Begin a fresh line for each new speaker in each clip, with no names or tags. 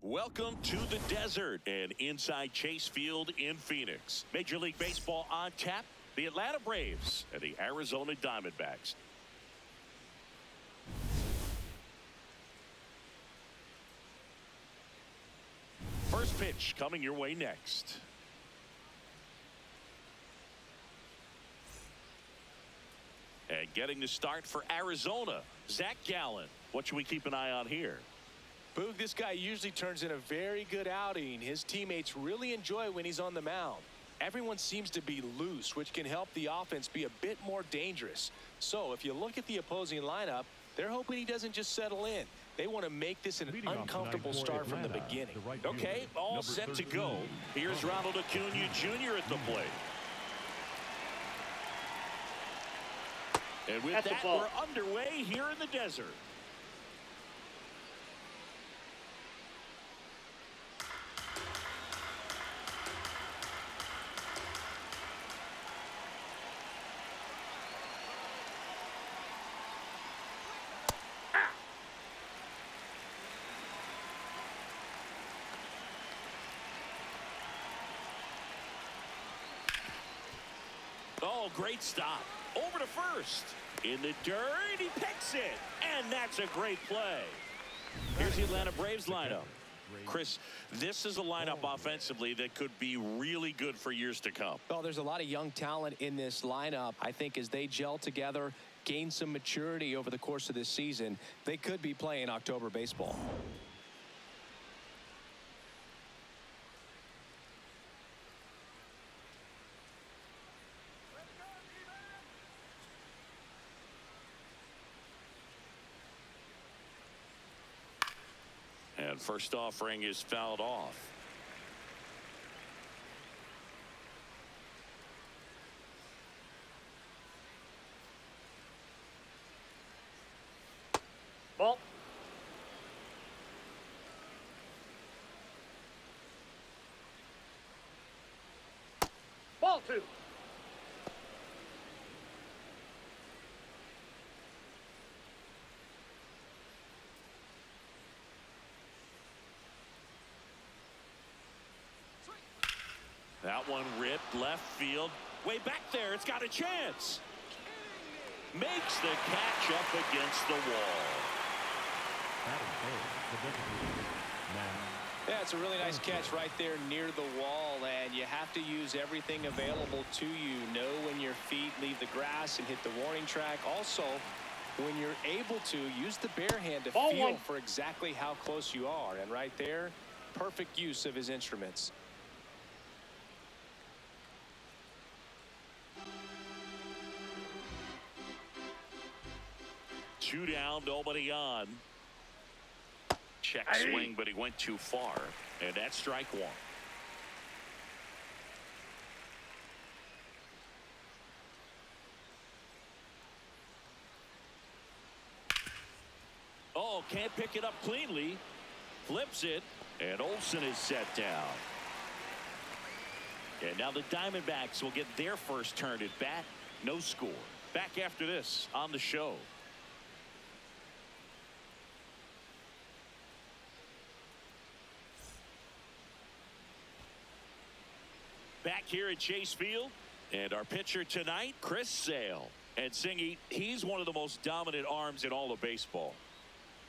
Welcome to the desert and inside Chase Field in Phoenix. Major League Baseball on tap. The Atlanta Braves and the Arizona Diamondbacks. First pitch coming your way next. And getting the start for Arizona, Zach Gallen. What should we keep an eye on here?
Boog, this guy usually turns in a very good outing. His teammates really enjoy when he's on the mound. Everyone seems to be loose, which can help the offense be a bit more dangerous. So if you look at the opposing lineup, they're hoping he doesn't just settle in. They want to make this an uncomfortable start from the beginning.
Okay, all set to go. Here's Ronald Acuna Jr. at the plate. And with that, we're underway here in the desert. Oh, great stop. Over to first. In the dirt, he picks it. And that's a great play. Here's the Atlanta Braves lineup. Chris, this is a lineup offensively that could be really good for years to come.
Well, there's a lot of young talent in this lineup. I think as they gel together, gain some maturity over the course of this season, they could be playing October baseball.
And first offering is fouled off.
Ball. Ball two.
That one ripped left field. Way back there. It's got a chance. Makes the catch up against the wall.
Yeah, it's a really nice catch right there near the wall, and you have to use everything available to you. Know when your feet leave the grass and hit the warning track. Also, when you're able to, use the bare hand to feel for exactly how close you are. And right there, perfect use of his instruments.
Two down, nobody on. Check swing, but he went too far. And that's strike one. Oh, can't pick it up cleanly. Flips it, and Olsen is set down. And now the Diamondbacks will get their first turn at bat. No score. Back after this on the show. Back here at Chase Field, and our pitcher tonight, Chris Sale. And Singy, he's one of the most dominant arms in all of baseball.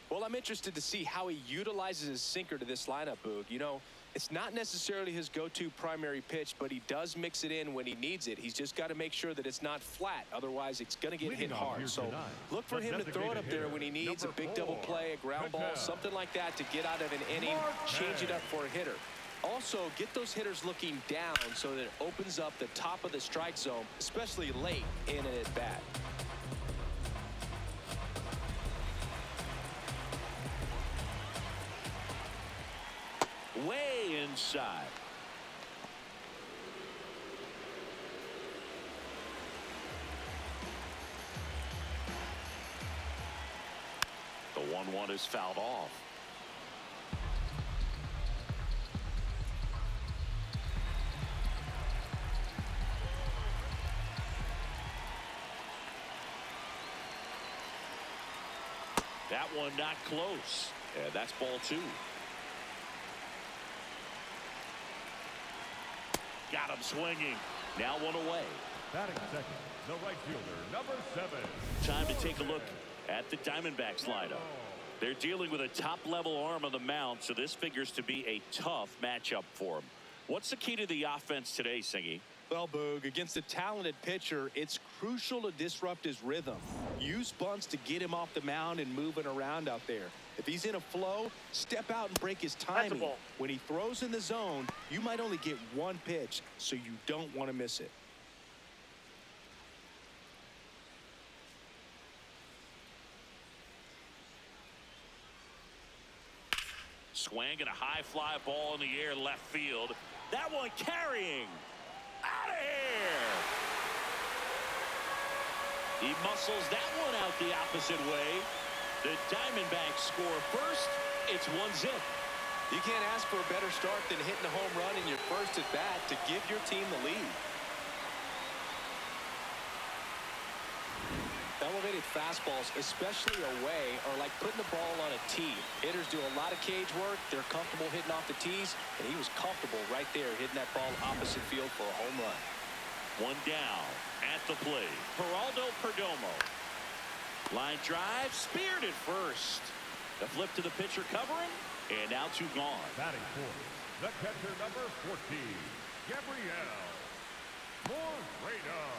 Well, I'm interested to see how he utilizes his sinker to this lineup, Boog. You know, it's not necessarily his go-to primary pitch, but he does mix it in when he needs it. He's just got to make sure that it's not flat. Otherwise, it's going to get hit hard. So look for him to throw it up there when he needs a big double play, a ground ball, something like that to get out of an inning, change it up for a hitter. Also, get those hitters looking down so that it opens up the top of the strike zone, especially late in an at-bat.
Way inside. The 1-1 is fouled off. That one not close. And that's ball two. him swinging. Now one away.
Batting second, the right fielder, number 7.
Time to take a look at the Diamondbacks lineup. They're dealing with a top-level arm on the mound, so this figures to be a tough matchup for them. What's the key to the offense today, Singy?
Well, Boog, against a talented pitcher, it's crucial to disrupt his rhythm. Use bunts to get him off the mound and moving around out there. If he's in a flow, step out and break his timing. When he throws in the zone, you might only get one pitch, so you don't want to miss it.
Swing and a high fly ball in the air left field. That one carrying. Out of here. He muscles that one out the opposite way. The Diamondbacks score first. It's 1-0.
You can't ask for a better start than hitting a home run in your first at bat to give your team the lead. Elevated fastballs, especially away, are like putting the ball on a tee. Hitters do a lot of cage work. They're comfortable hitting off the tees, and he was comfortable right there hitting that ball opposite field for a home run.
One down at the plate. Geraldo Perdomo. Line drive, speared at first. The flip to the pitcher covering, and now 2 gone.
Batting fourth, the catcher, number 14, Gabriel Moreno.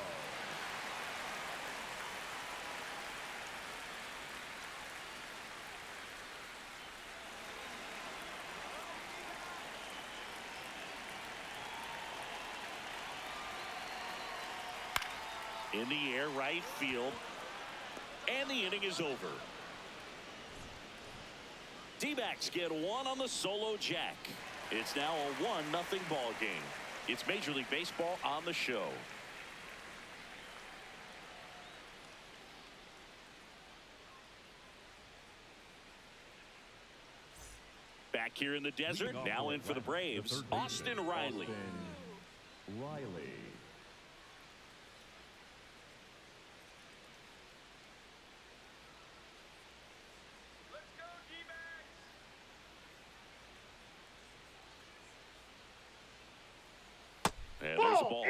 In the air, right field. And the inning is over. D-backs get 1 on the solo jack. It's now a 1-0 ball game. It's Major League Baseball on the show. Back here in the desert, now in for the Braves, Austin Riley. And there's a ball.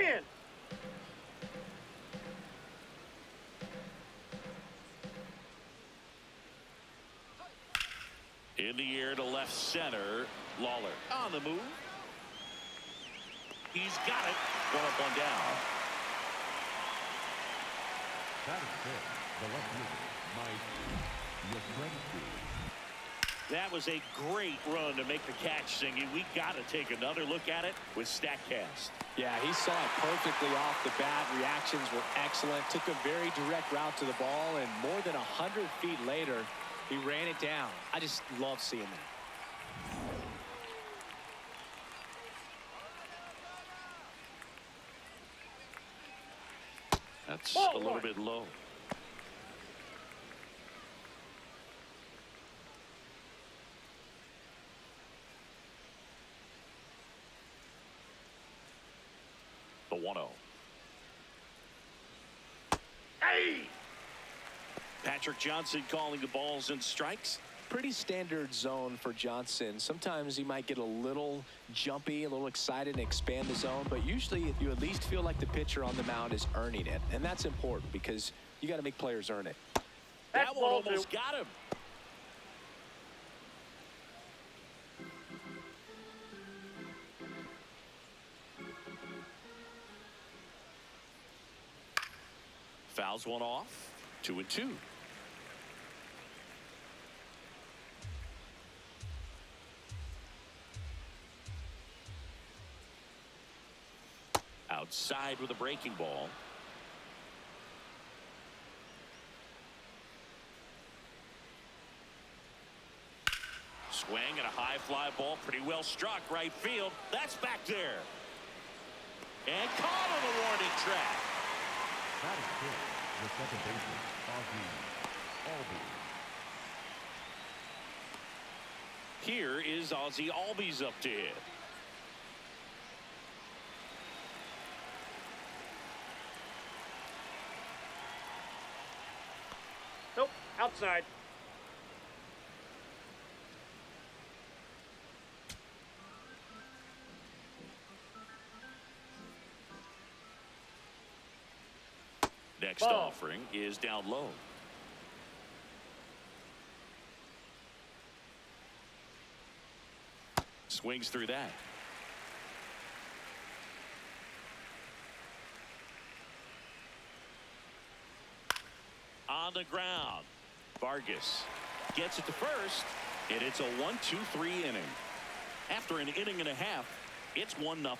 In the air to left center. Lawler on the move. He's got it. 1 up, 1 down.
That is it. The left fielder, Mike Yastrzemski.
That was a great run to make the catch, Singy. We got to take another look at it with StatCast.
Yeah, he saw it perfectly off the bat. Reactions were excellent. Took a very direct route to the ball, and more than 100 feet later, he ran it down. I just love seeing that.
That's a little bit low. The 1-0. Hey! Patrick Johnson calling the balls and strikes.
Pretty standard zone for Johnson. Sometimes he might get a little jumpy, a little excited and expand the zone, but usually you at least feel like the pitcher on the mound is earning it, and that's important because you got to make players earn it.
That one almost got him. Fouls one off. 2-2. Outside with a breaking ball. Swing and a high fly ball, pretty well struck right field. That's back there. And caught on the warning track.
That is good. The second baseman, Ozzie Albies.
Here is Ozzie Albies up to hit.
Nope, outside.
Next
Ball.
offering is down low. Swings through that. On the ground. Vargas gets it to first, and it's a 1-2-3 inning. After an inning and a half, it's 1-0.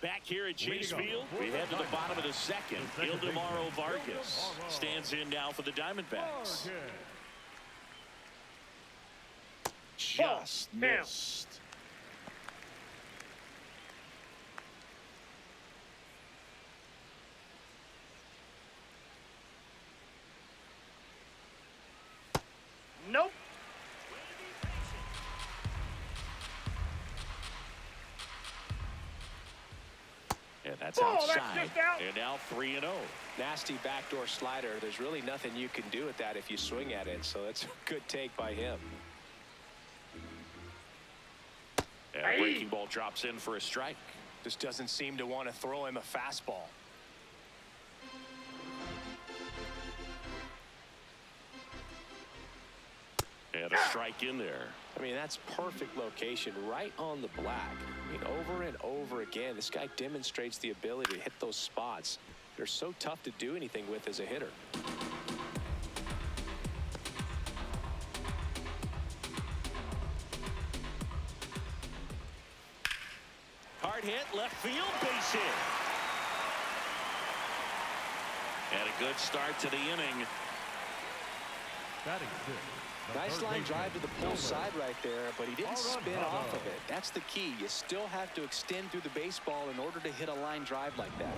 Back here at Chase Field, we head to the bottom of the second. Ildemaro Vargas stands in now for the Diamondbacks. Just missed.
Nope.
And that's
Oh, that's
outside.
just out.
And now 3-0.
Nasty backdoor slider. There's really nothing you can do with that if you swing at it. So it's a good take by him.
And a breaking ball drops in for a strike.
Just doesn't seem to want to throw him a fastball.
And a strike in there.
I mean, that's perfect location, right on the black. I mean, over and over again, this guy demonstrates the ability to hit those spots. They're so tough to do anything with as a hitter.
Hard hit, left field, base hit. And a good start to the inning.
Batting six.
Nice line drive to the pull side right there, but he didn't spin off of it. That's the key. You still have to extend through the baseball in order to hit a line drive like that.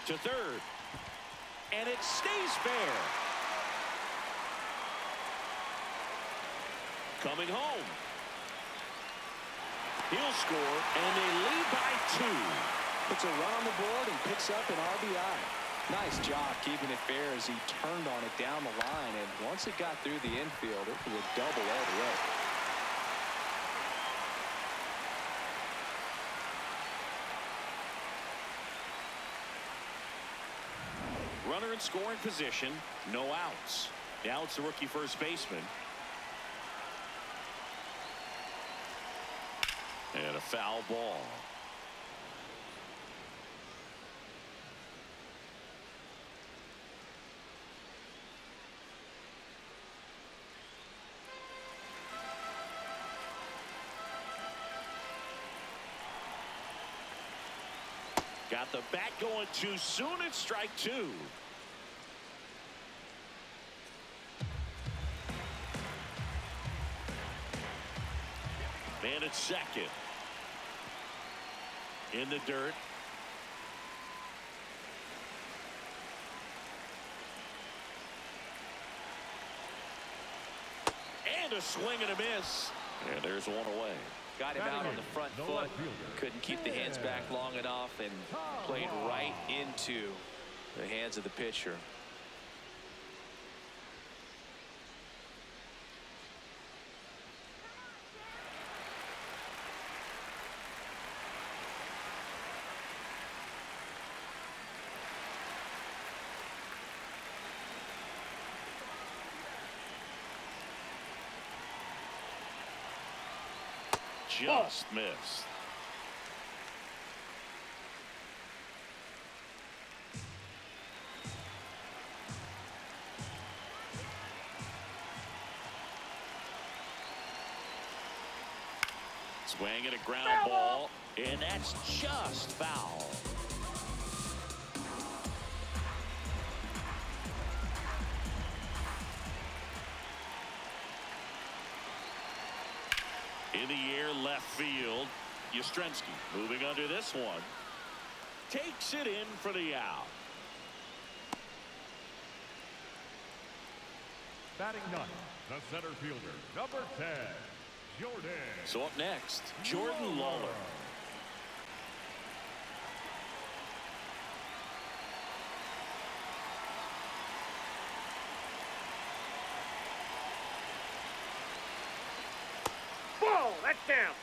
To third. And it stays fair. Coming home. He'll score, and they lead by 2.
Puts a run on the board and picks up an RBI. Nice job keeping it fair as he turned on it down the line, and once it got through the infield, it was a double all the way.
Runner in scoring position, no outs. Now it's the rookie first baseman. And a foul ball. Got the bat going too soon. It's strike 2. And it's second. In the dirt. And a swing and a miss. And there's one away.
Got him out on the front foot. Couldn't keep the hands back long enough and played right into the hands of the pitcher.
Just missed. Swing and a ground ball, and that's just foul. In the air, left field. Yastrzemski moving under this one. Takes it in for the out.
Batting ninth, the center fielder, number 10, Jordan.
So up next, Jordan Lawler.
Touchdown.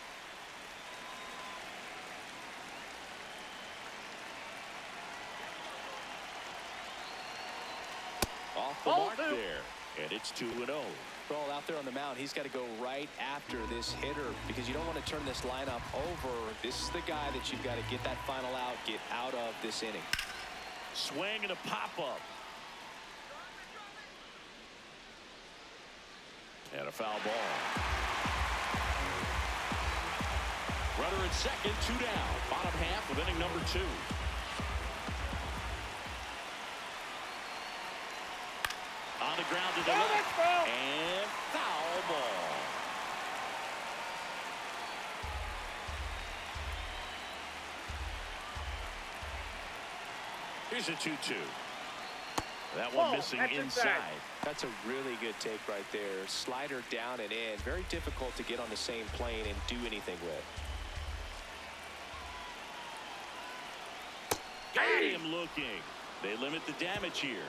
Off the
Ball
mark
two.
there. And it's 2-0.
Well, out there on the mound, he's got to go right after this hitter because you don't want to turn this lineup over. This is the guy that you've got to get that final out, get out of this inning.
Swing and a pop-up. And a foul ball. Runner at second, 2 down. Bottom half of inning number 2. On the ground to the left. And foul ball. Here's a 2-2. That one missing inside.
That's a really good take right there. Slider down and in. Very difficult to get on the same plane and do anything with.
Got him looking. They limit the damage here.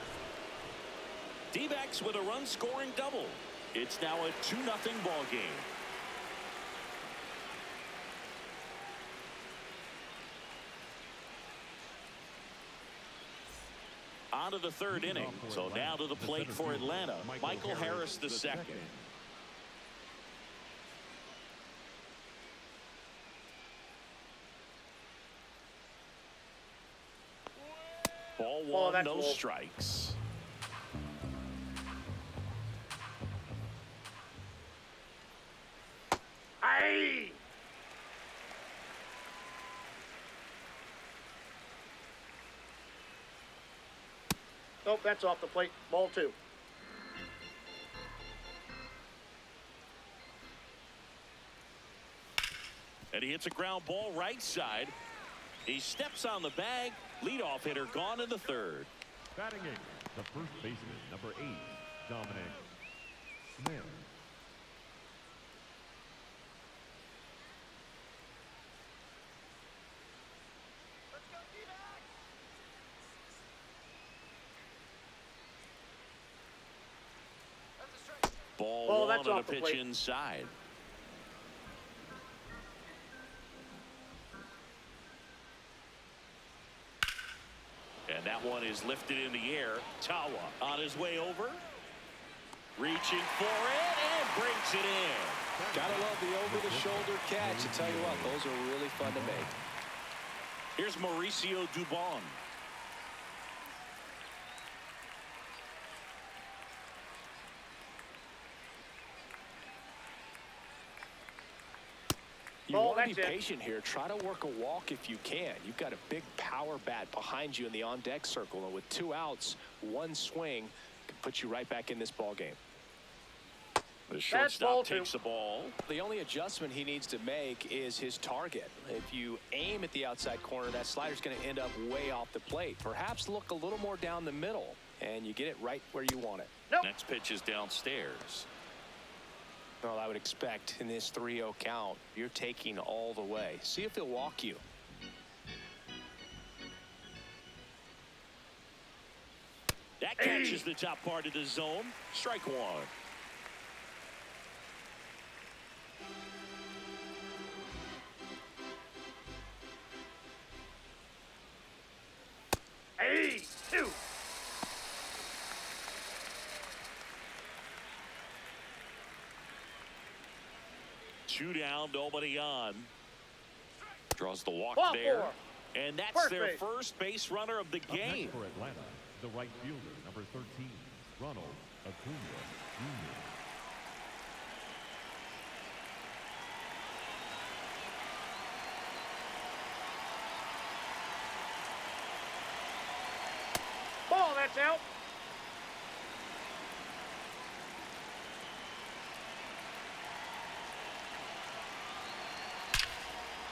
D-backs with a run-scoring double. It's now a 2-0 ball game. On to the third inning. So now to the plate for Atlanta, Michael Harris the second. Ball one, no strikes.
Aye. Nope, that's off the plate. Ball 2.
And he hits a ground ball right side. He steps on the bag. Leadoff hitter gone in the third.
Batting eighth, the first baseman, number 8, Dominic Smith.
Ball one on a pitch inside. And that one is lifted in the air. Tawa on his way over. Reaching for it and brings it in.
Gotta love the over-the-shoulder catch. I tell you what, those are really fun to make.
Here's Mauricio Dubon.
You want to be patient here. Try to work a walk if you can. You've got a big power bat behind you in the on-deck circle, and with 2 outs, 1 swing can put you right back in this ball game.
The shortstop takes the ball.
The only adjustment he needs to make is his target. If you aim at the outside corner, that slider's going to end up way off the plate. Perhaps look a little more down the middle, and you get it right where you want it.
Next pitch is downstairs.
Well, I would expect in this 3-0 count, you're taking all the way. See if he'll walk you.
That catches the top part of the zone. Strike 1.
Hey, 2.
Two down, nobody on. Draws the walk
Ball
there.
4.
And that's
First
their
base.
first base runner of the
Up
game.
next for Atlanta, the right fielder, number 13, Ronald Acuna Jr.
Ball, that's out.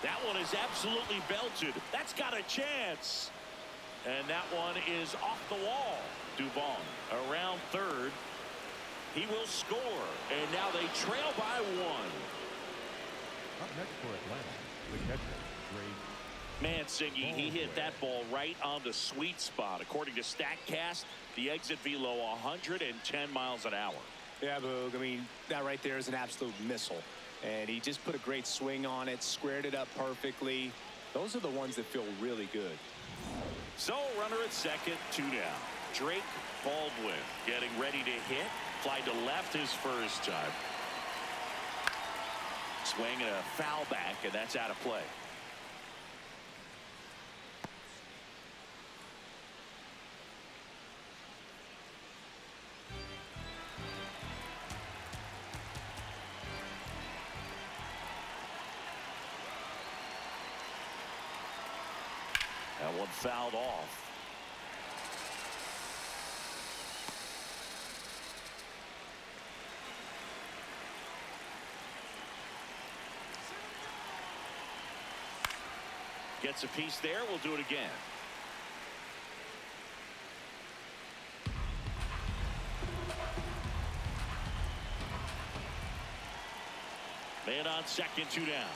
That one is absolutely belted. That's got a chance. And that one is off the wall. Dubon around third. He will score. And now they trail by 1.
Up next for Atlanta, the catcher,
Mancini, he hit that ball right on the sweet spot. According to StatCast, the exit velo 110 miles an hour.
Yeah, Boog. I mean, that right there is an absolute missile. And he just put a great swing on it, squared it up perfectly. Those are the ones that feel really good.
So runner at second, 2 down. Drake Baldwin getting ready to hit. Fly to left his first time. Swing and a foul back, and that's out of play. That one fouled off. Gets a piece there. We'll do it again. Man on second, 2 down.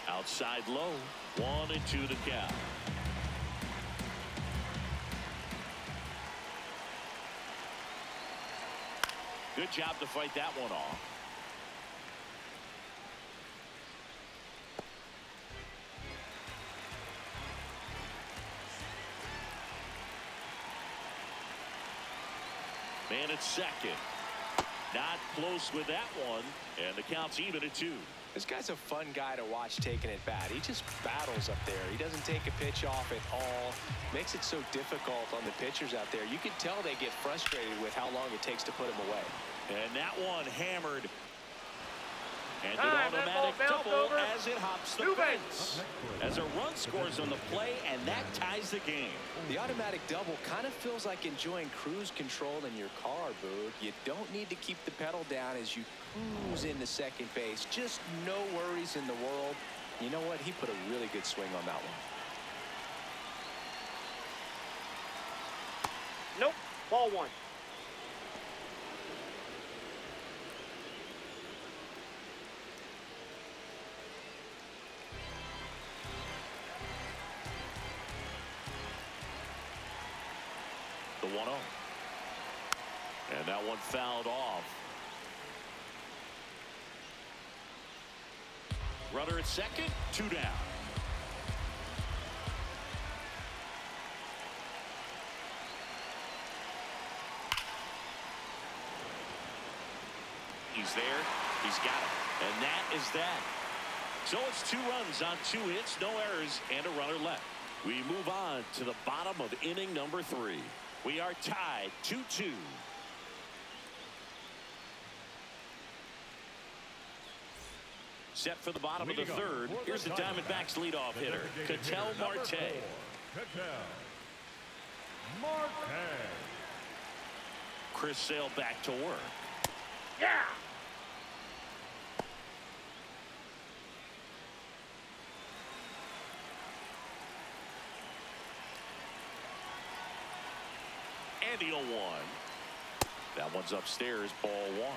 Outside low, 1-2 the count. Good job to fight that one off. Man at second. Not close with that one, and the count's even at 2.
This guy's a fun guy to watch taking it bat. He just battles up there. He doesn't take a pitch off at all. Makes it so difficult on the pitchers out there. You can tell they get frustrated with how long it takes to put him away.
And that one hammered. And an automatic double as it hops the fence. As a run scores on the play, and that ties the game.
The automatic double kind of feels like enjoying cruise control in your car, Boog. You don't need to keep the pedal down as you cruise into second base. Just no worries in the world. You know what? He put a really good swing on that one.
Nope. Ball 1.
The 1-0. And that one fouled off. Runner at second, 2 down. He's there. He's got it. And that is that. So it's 2 runs on 2 hits, no errors, and a runner left. We move on to the bottom of inning number 3. We are tied 2-2. Set for the bottom of the 3rd. Here's the Diamondbacks leadoff hitter, Ketel Marte. Chris Sale back to work.
Yeah.
And the 0-1. That one's upstairs, ball 1.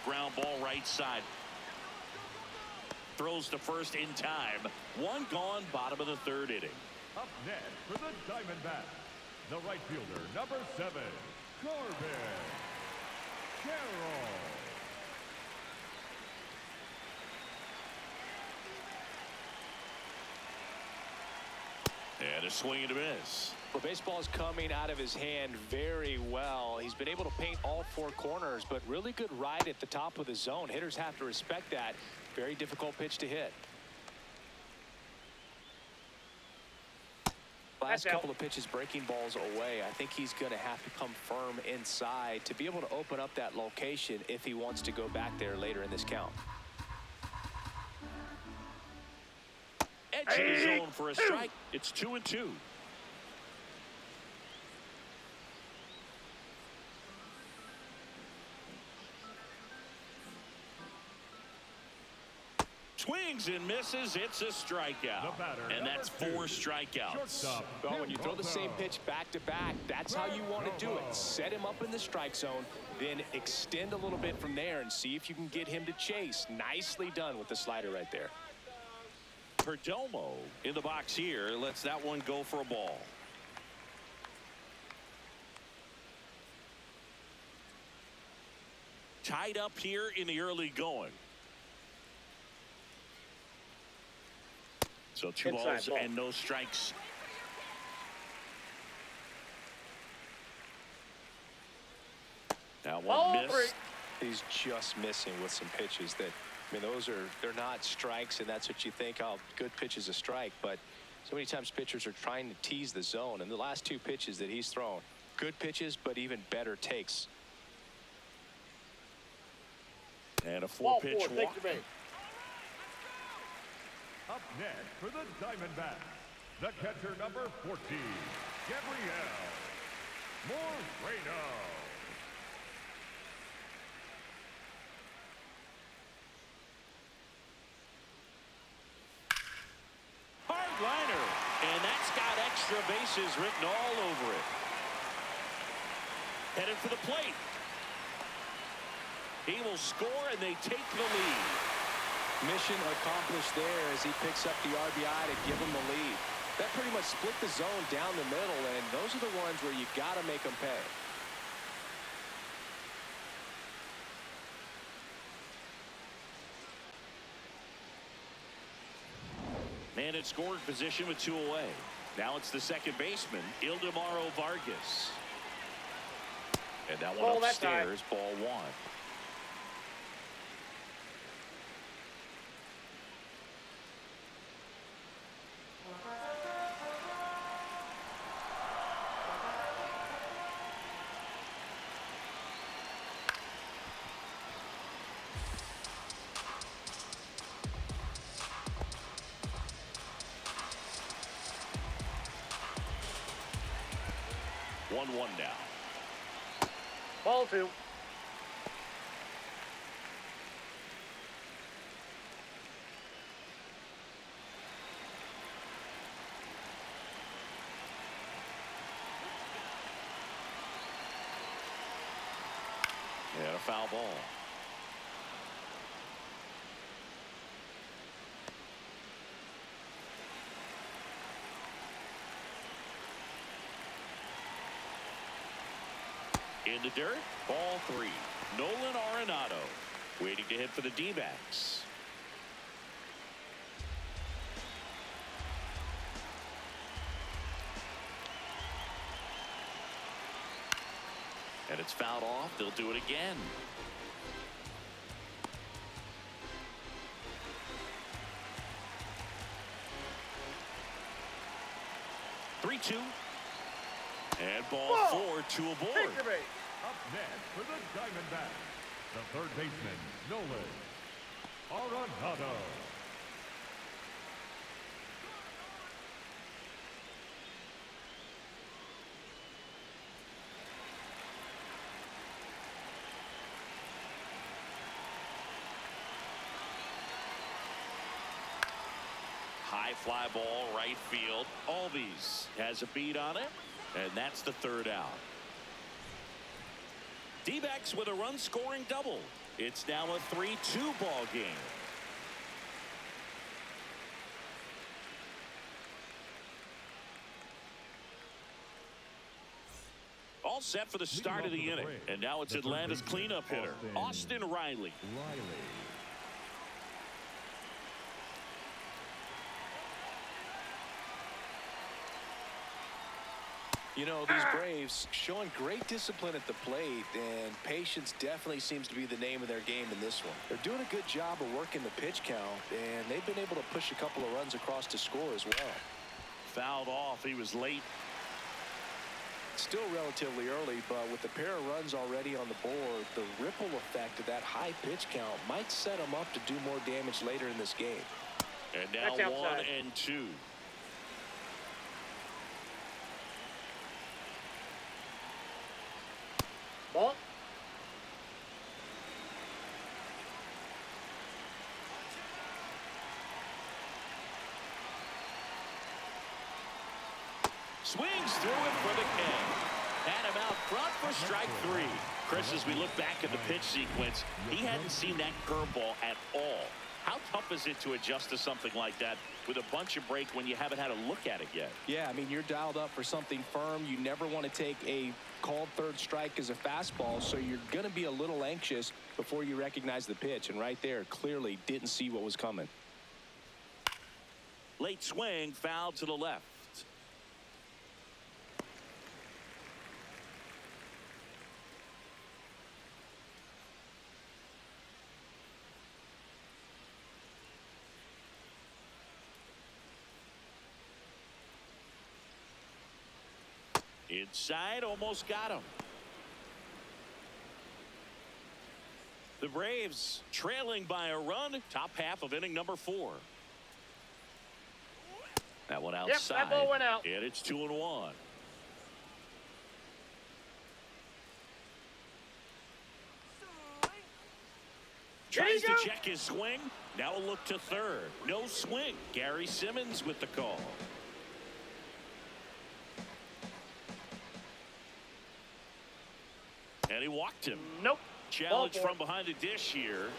Ground ball right side. Throws to first in time. 1 gone, bottom of the 3rd inning.
Up next for the Diamondbacks, the right fielder, number 7, Corbin Carroll.
And a swing and a miss.
Well, baseball is coming out of his hand very well. He's been able to paint all 4 corners, but really good ride at the top of the zone. Hitters have to respect that. Very difficult pitch to hit. Last couple of pitches breaking balls away. I think he's going to have to come firm inside to be able to open up that location if he wants to go back there later in this count.
Edge of the zone for a strike. It's 2-2. Swings and misses. It's a strikeout. And that's 4 strikeouts.
Well, when you throw the same pitch back to back, that's how you want to do it. Set him up in the strike zone, then extend a little bit from there and see if you can get him to chase. Nicely done with the slider right there.
Perdomo in the box here lets that one go for a ball. Tied up here in the early going. So two balls and no strikes. Now one miss.
He's just missing with some pitches that, I mean, they're not strikes, and that's what you think, oh, good pitch is a strike. But so many times pitchers are trying to tease the zone, and the last two pitches that he's thrown, good pitches, but even better takes.
And a four-pitch walk.
Up next for the Diamondbacks, the catcher number 14, Gabriel Moreno.
Hard liner, and that's got extra bases written all over it. Headed for the plate. He will score, and they take the lead.
Mission accomplished there as he picks up the RBI to give him the lead. That pretty much split the zone down the middle, and those are the ones where you got to make them pay.
Man in scoring position with two away. Now it's the second baseman, Ildemaro Vargas. And that one upstairs, ball one. One now.
Ball two.
And a foul ball. In the dirt, ball three. Nolan Arenado waiting to hit for the D-backs. And it's fouled off. They'll do it again. Three-two. And ball four, two aboard.
Up next for the Diamondbacks, the third baseman, Nolan Arenado.
High fly ball, right field. Albies has a beat on it, and that's the third out. D-backs with a run-scoring double. It's now a 3-2 ball game. All set for the start of the inning, and now it's Atlanta's cleanup hitter, Austin Riley.
You know, these Braves showing great discipline at the plate, and patience definitely seems to be the name of their game in this one. They're doing a good job of working the pitch count, and they've been able to push a couple of runs across to score as well.
Fouled off. He was late.
Still relatively early, but with the pair of runs already on the board, the ripple effect of that high pitch count might set them up to do more damage later in this game.
And now 1-2.
Ball.
Swings through it for the K. And him out front for strike three. Chris, as we look back at the pitch sequence, he hadn't seen that curveball at all. How tough is it to adjust to something like that with a bunch of break when you haven't had a look at it yet?
Yeah, I mean, you're dialed up for something firm. You never want to take a called third strike is a fastball, so you're going to be a little anxious before you recognize the pitch. And right there, clearly didn't see what was coming.
Late swing, foul to the left. Inside, almost got him. The Braves trailing by a run, top half of inning number 4. That one outside.
Yep, that ball went out.
And it's 2-1. Tries to check his swing. Now a look to third. No swing. Gary Simmons with the call. And he walked him.
Nope.
Challenge from behind the dish here.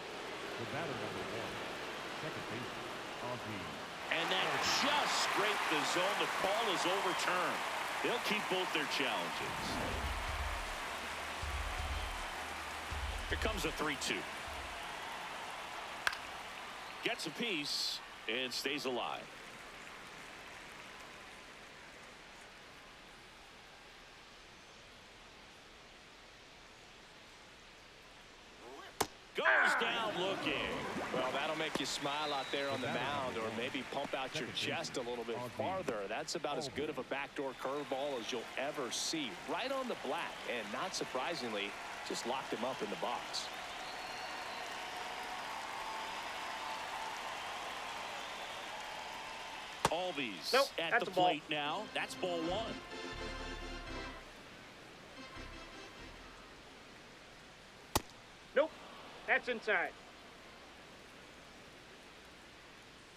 The batter number 1, second baseman, Ozzie.
And that just scraped the zone. The call is overturned. They'll keep both their challenges. Here comes a 3-2. Gets a piece and stays alive. Goes down looking.
Well, that'll make you smile out there on the mound, or maybe pump out your chest a little bit farther. That's about as good of a backdoor curveball as you'll ever see. Right on the black, and not surprisingly, just locked him up in the box.
Albies
nope,
at the plate now. That's ball 1.
Nope. That's inside.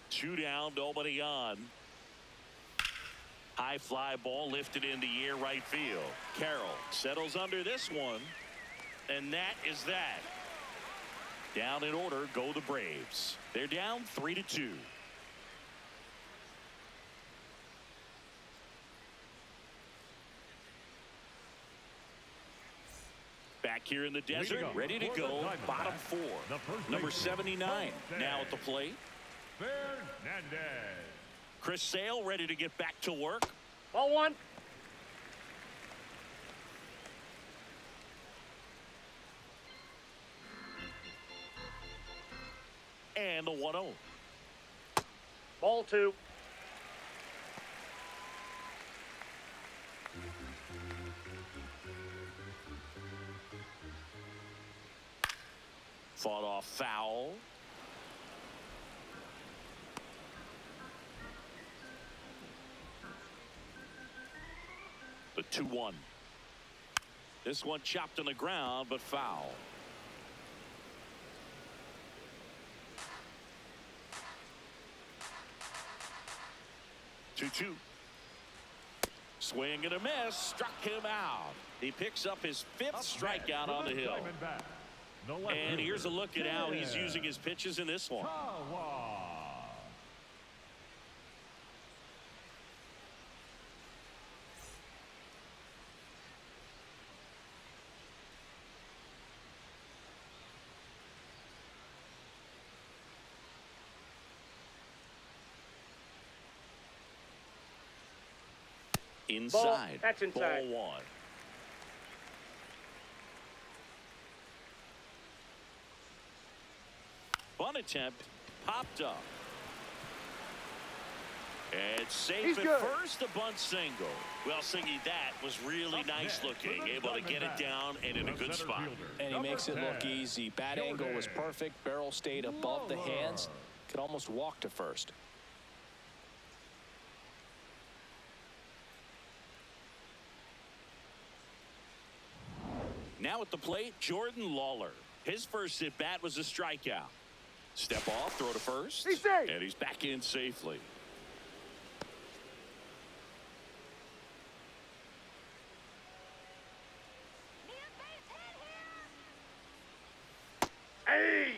2 down, nobody on. High fly ball lifted in the air, right field. Carroll settles under this one, and that is that. Down in order go the Braves. They're down 3-2. Back here in the desert, ready to go. Bottom 4. Number 79 now at the plate.
Fernandez.
Chris Sale ready to get back to work.
Ball 1.
And the 1-0.
Ball 2.
Fought off foul. The 2-1. This one chopped on the ground, but foul. Two. Swing and a miss. Struck him out. He picks up his 5th strikeout on the hill. And here's a look at how he's using his pitches in this one. Inside.
That's inside.
Ball 1. Bunt attempt popped up. It's safe at first, a bunt single. Well, Singy, that was really nice looking. Able to get it down and in a good spot.
And he makes it look easy. Bat angle was perfect. Barrel stayed above the hands. Could almost walk to first.
Now at the plate, Jordan Lawler. His first at bat was a strikeout. Step off, throw to first, and he's back in safely.
Hey!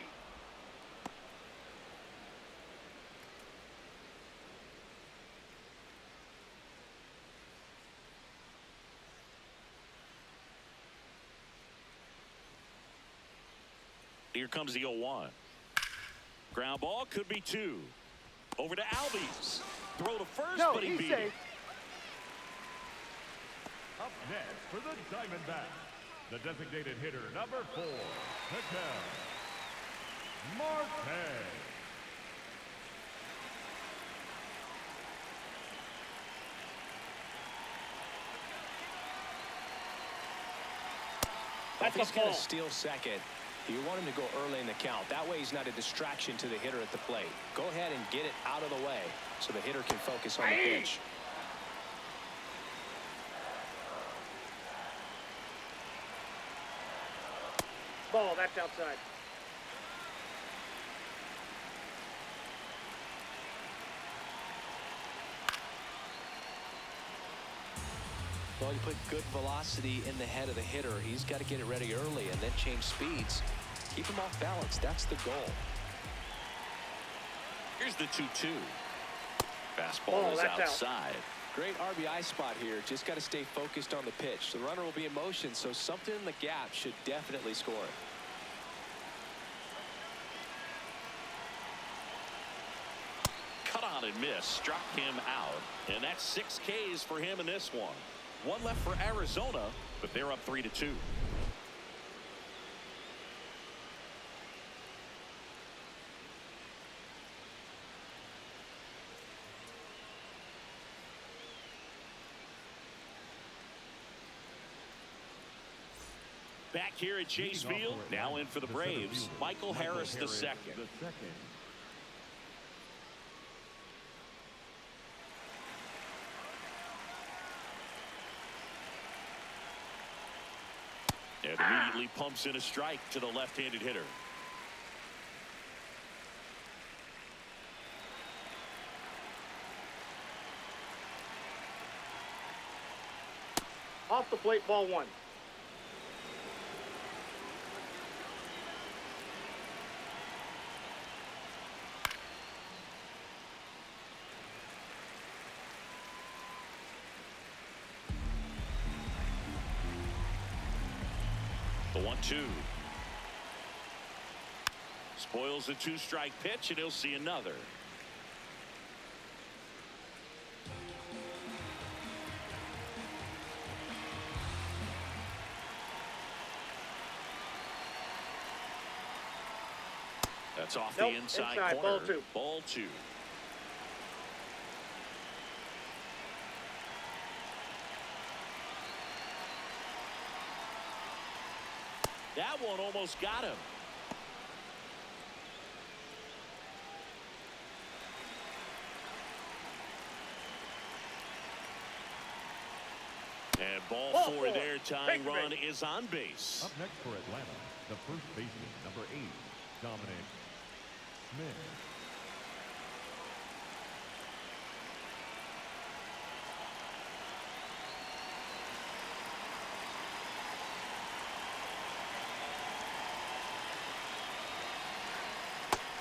Here comes the 0-1. Ground ball could be 2. Over to Albies. Throw to first,
No,
but he
he's
beat
safe.
it.
Up next for the Diamondbacks, the designated hitter, number 4, Miguel Marte.
That's
He's
a
going
ball.
to steal second. You want him to go early in the count. That way he's not a distraction to the hitter at the plate. Go ahead and get it out of the way so the hitter can focus on the pitch.
Ball, that's outside.
Well, you put good velocity in the head of the hitter. He's got to get it ready early and then change speeds. Keep him off balance. That's the goal.
Here's the 2-2. Fastball is
that's
outside.
Great RBI spot here. Just got to stay focused on the pitch. The runner will be in motion, so something in the gap should definitely score it.
Cut on and miss. Struck him out. And that's 6 Ks for him in this one. One left for Arizona, but they're up 3-2. Back here at Chase Field, now in for the Braves, Michael Harris II. And immediately pumps in a strike to the left-handed hitter.
Off the plate, ball 1.
The 1-2. Spoils the 2-strike pitch, and he'll see another. That's off the inside corner.
Ball 2.
Ball 2. That one almost got him. And ball 4 there. Tying run is on base.
Up next for Atlanta, the first baseman, number 8, Dominic Smith.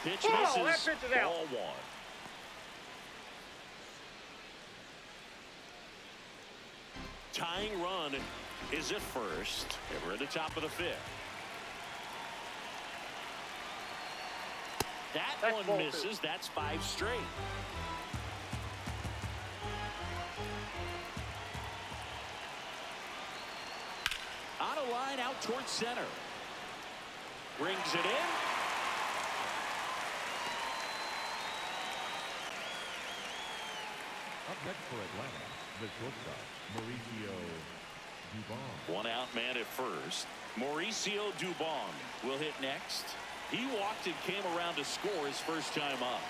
Pitch
That
misses.
pitch is out.
Ball 1. Tying run is at first. And we're at the top of the 5th. That one misses. That's 5 straight. On a line out towards center. Brings it in.
Up next for Atlanta, the shortstop, Mauricio Dubon.
One out man at first. Mauricio Dubon will hit next. He walked and came around to score his first time up.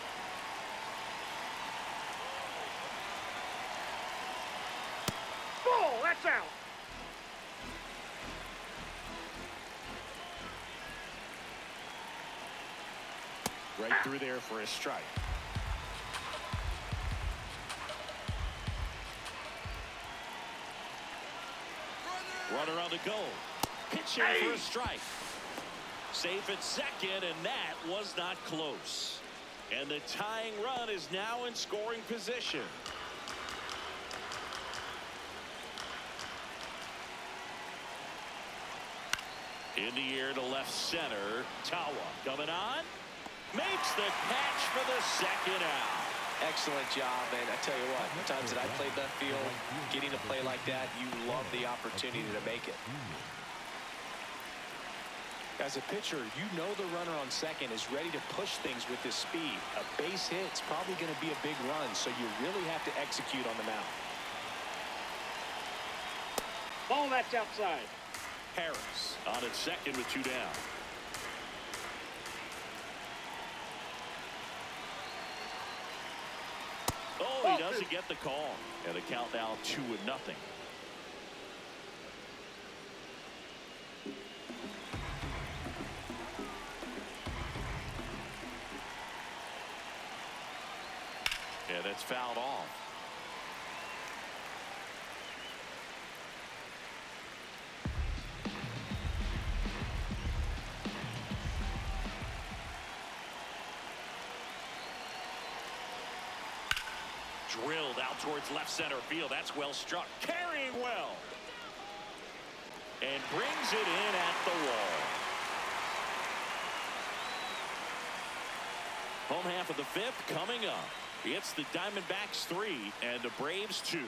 Ball, that's out.
Right through there for a strike. Runner on the go. Pitch in for a strike. Safe at second, and that was not close. And the tying run is now in scoring position. In the air to left center. Tawa coming on. Makes the catch for the second out.
Excellent job, and I tell you what, the times that I played left field, getting a play like that, you love the opportunity to make it. As a pitcher, you know the runner on second is ready to push things with his speed. A base hit's probably going to be a big run, so you really have to execute on the mound.
Ball, that's outside.
Harris on at second with 2 down. Oh, he doesn't get the call. And the count now 2-0. And it's fouled off. Drilled out towards left center field. That's well struck. Carrying well. And brings it in at the wall. Home half of the 5th coming up. It's the Diamondbacks 3 and the Braves 2.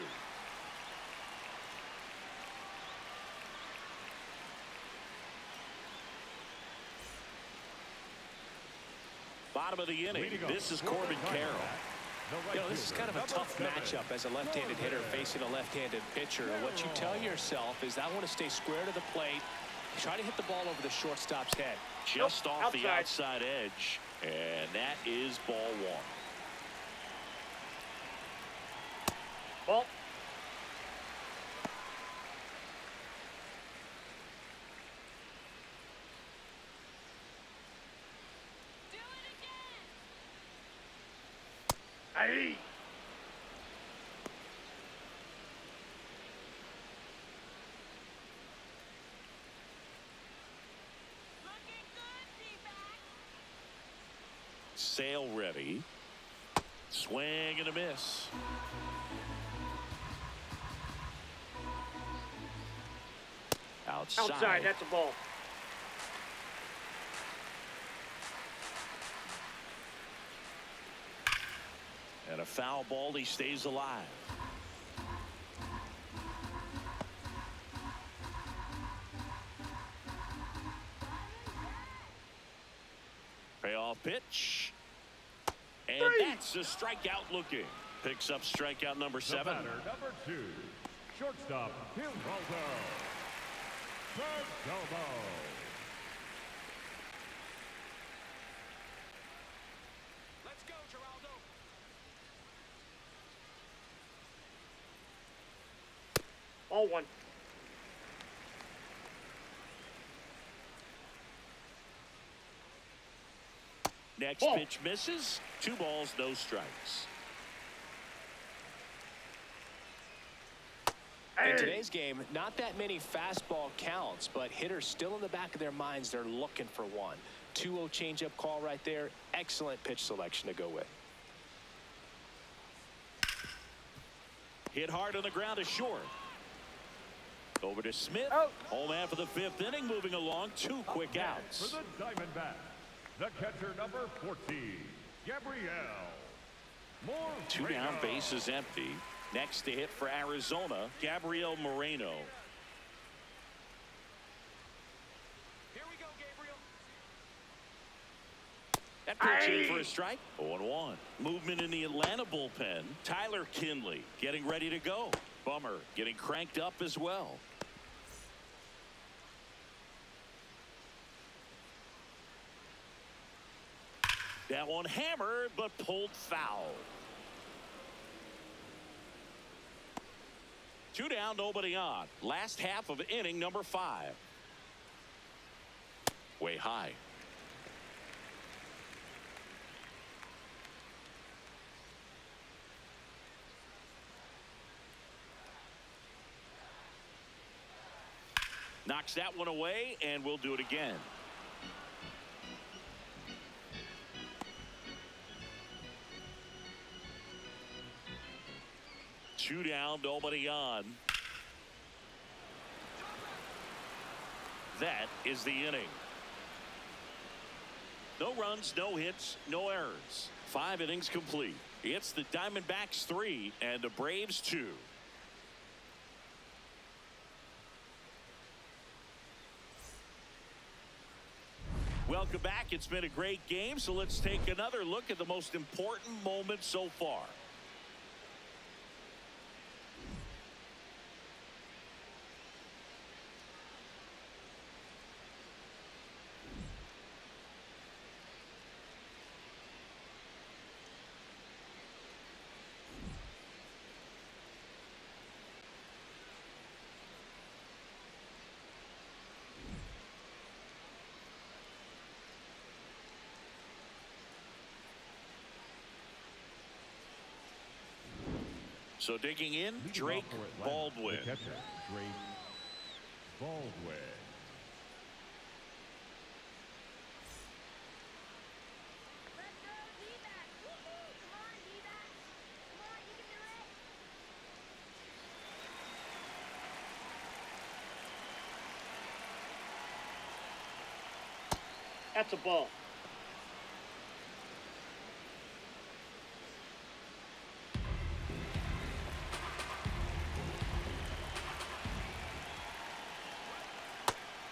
Bottom of the inning. This is Corbin Carroll.
You know, this is kind of a tough matchup as a left-handed hitter facing a left-handed pitcher. What you tell yourself is I want to stay square to the plate, try to hit the ball over the shortstop's head.
Just off the outside edge. And that is ball 1.
Ball.
Do it again.
Hey.
Looking good, D-back.
Sale ready. Swing and a miss.
Outside, that's a ball.
And a foul ball. He stays alive. Payoff pitch. And that's a strikeout looking. Picks up strikeout number 7.
Batter number 2. Shortstop, Geraldo.
Let's go, Geraldo.
Ball 1.
Next
Ball.
pitch misses. 2 balls, no strikes.
In today's game, not that many fastball counts, but hitters still in the back of their minds, they're looking for one. 2-0 changeup call right there. Excellent pitch selection to go with.
Hit hard on the ground is short. Over to Smith.
Out.
Home half of the 5th inning, moving along. 2 quick
For
outs.
the Diamondbacks, the catcher number 14, Gabriel.
2 down, bases empty. Next to hit for Arizona, Gabriel Moreno.
Here we go, Gabriel.
That pitch in for a strike. 0-1. Movement in the Atlanta bullpen. Tyler Kinley getting ready to go. Bummer getting cranked up as well. That one hammered but pulled foul. 2 down, nobody on. Last half of inning number 5. Way high. Knocks that one away, and we'll do it again. Two down, nobody on. That is the inning. No runs, no hits, no errors. 5 innings complete. It's the Diamondbacks 3 and the Braves 2. Welcome back. It's been a great game, so let's take another look at the most important moments so far. So digging in, Drake Baldwin.
The catcher, Drake Baldwin.
Let's go, D-backs. Woo-hoo. Come on, D-backs. Come on, you can do it.
That's a ball.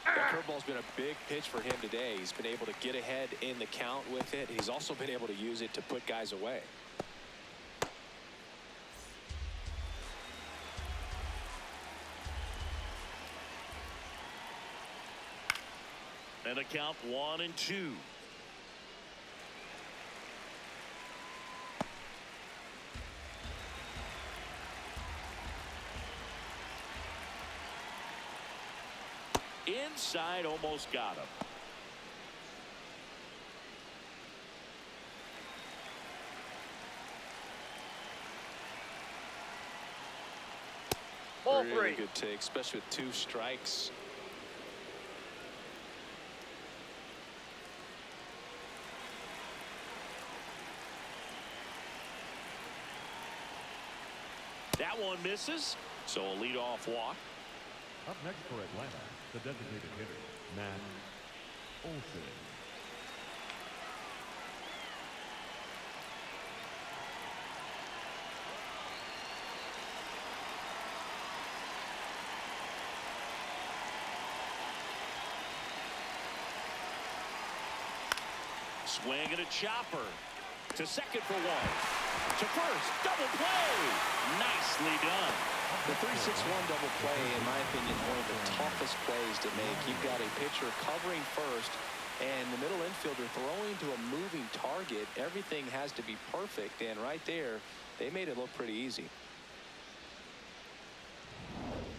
That curveball's been a big pitch for him today. He's been able to get ahead in the count with it. He's also been able to use it to put guys away.
And a count 1-2. Inside, almost got him.
Ball
Really
3.
good take, especially with 2 strikes.
That one misses, so a leadoff walk.
Up next for Atlanta, the designated hitter, Matt Olson.
Swing and a chopper. To second for 1. To first, double play. Nicely done.
The 3-6-1 double play, in my opinion, one of the toughest plays to make. You've got a pitcher covering first, and the middle infielder throwing to a moving target. Everything has to be perfect, and right there, they made it look pretty easy.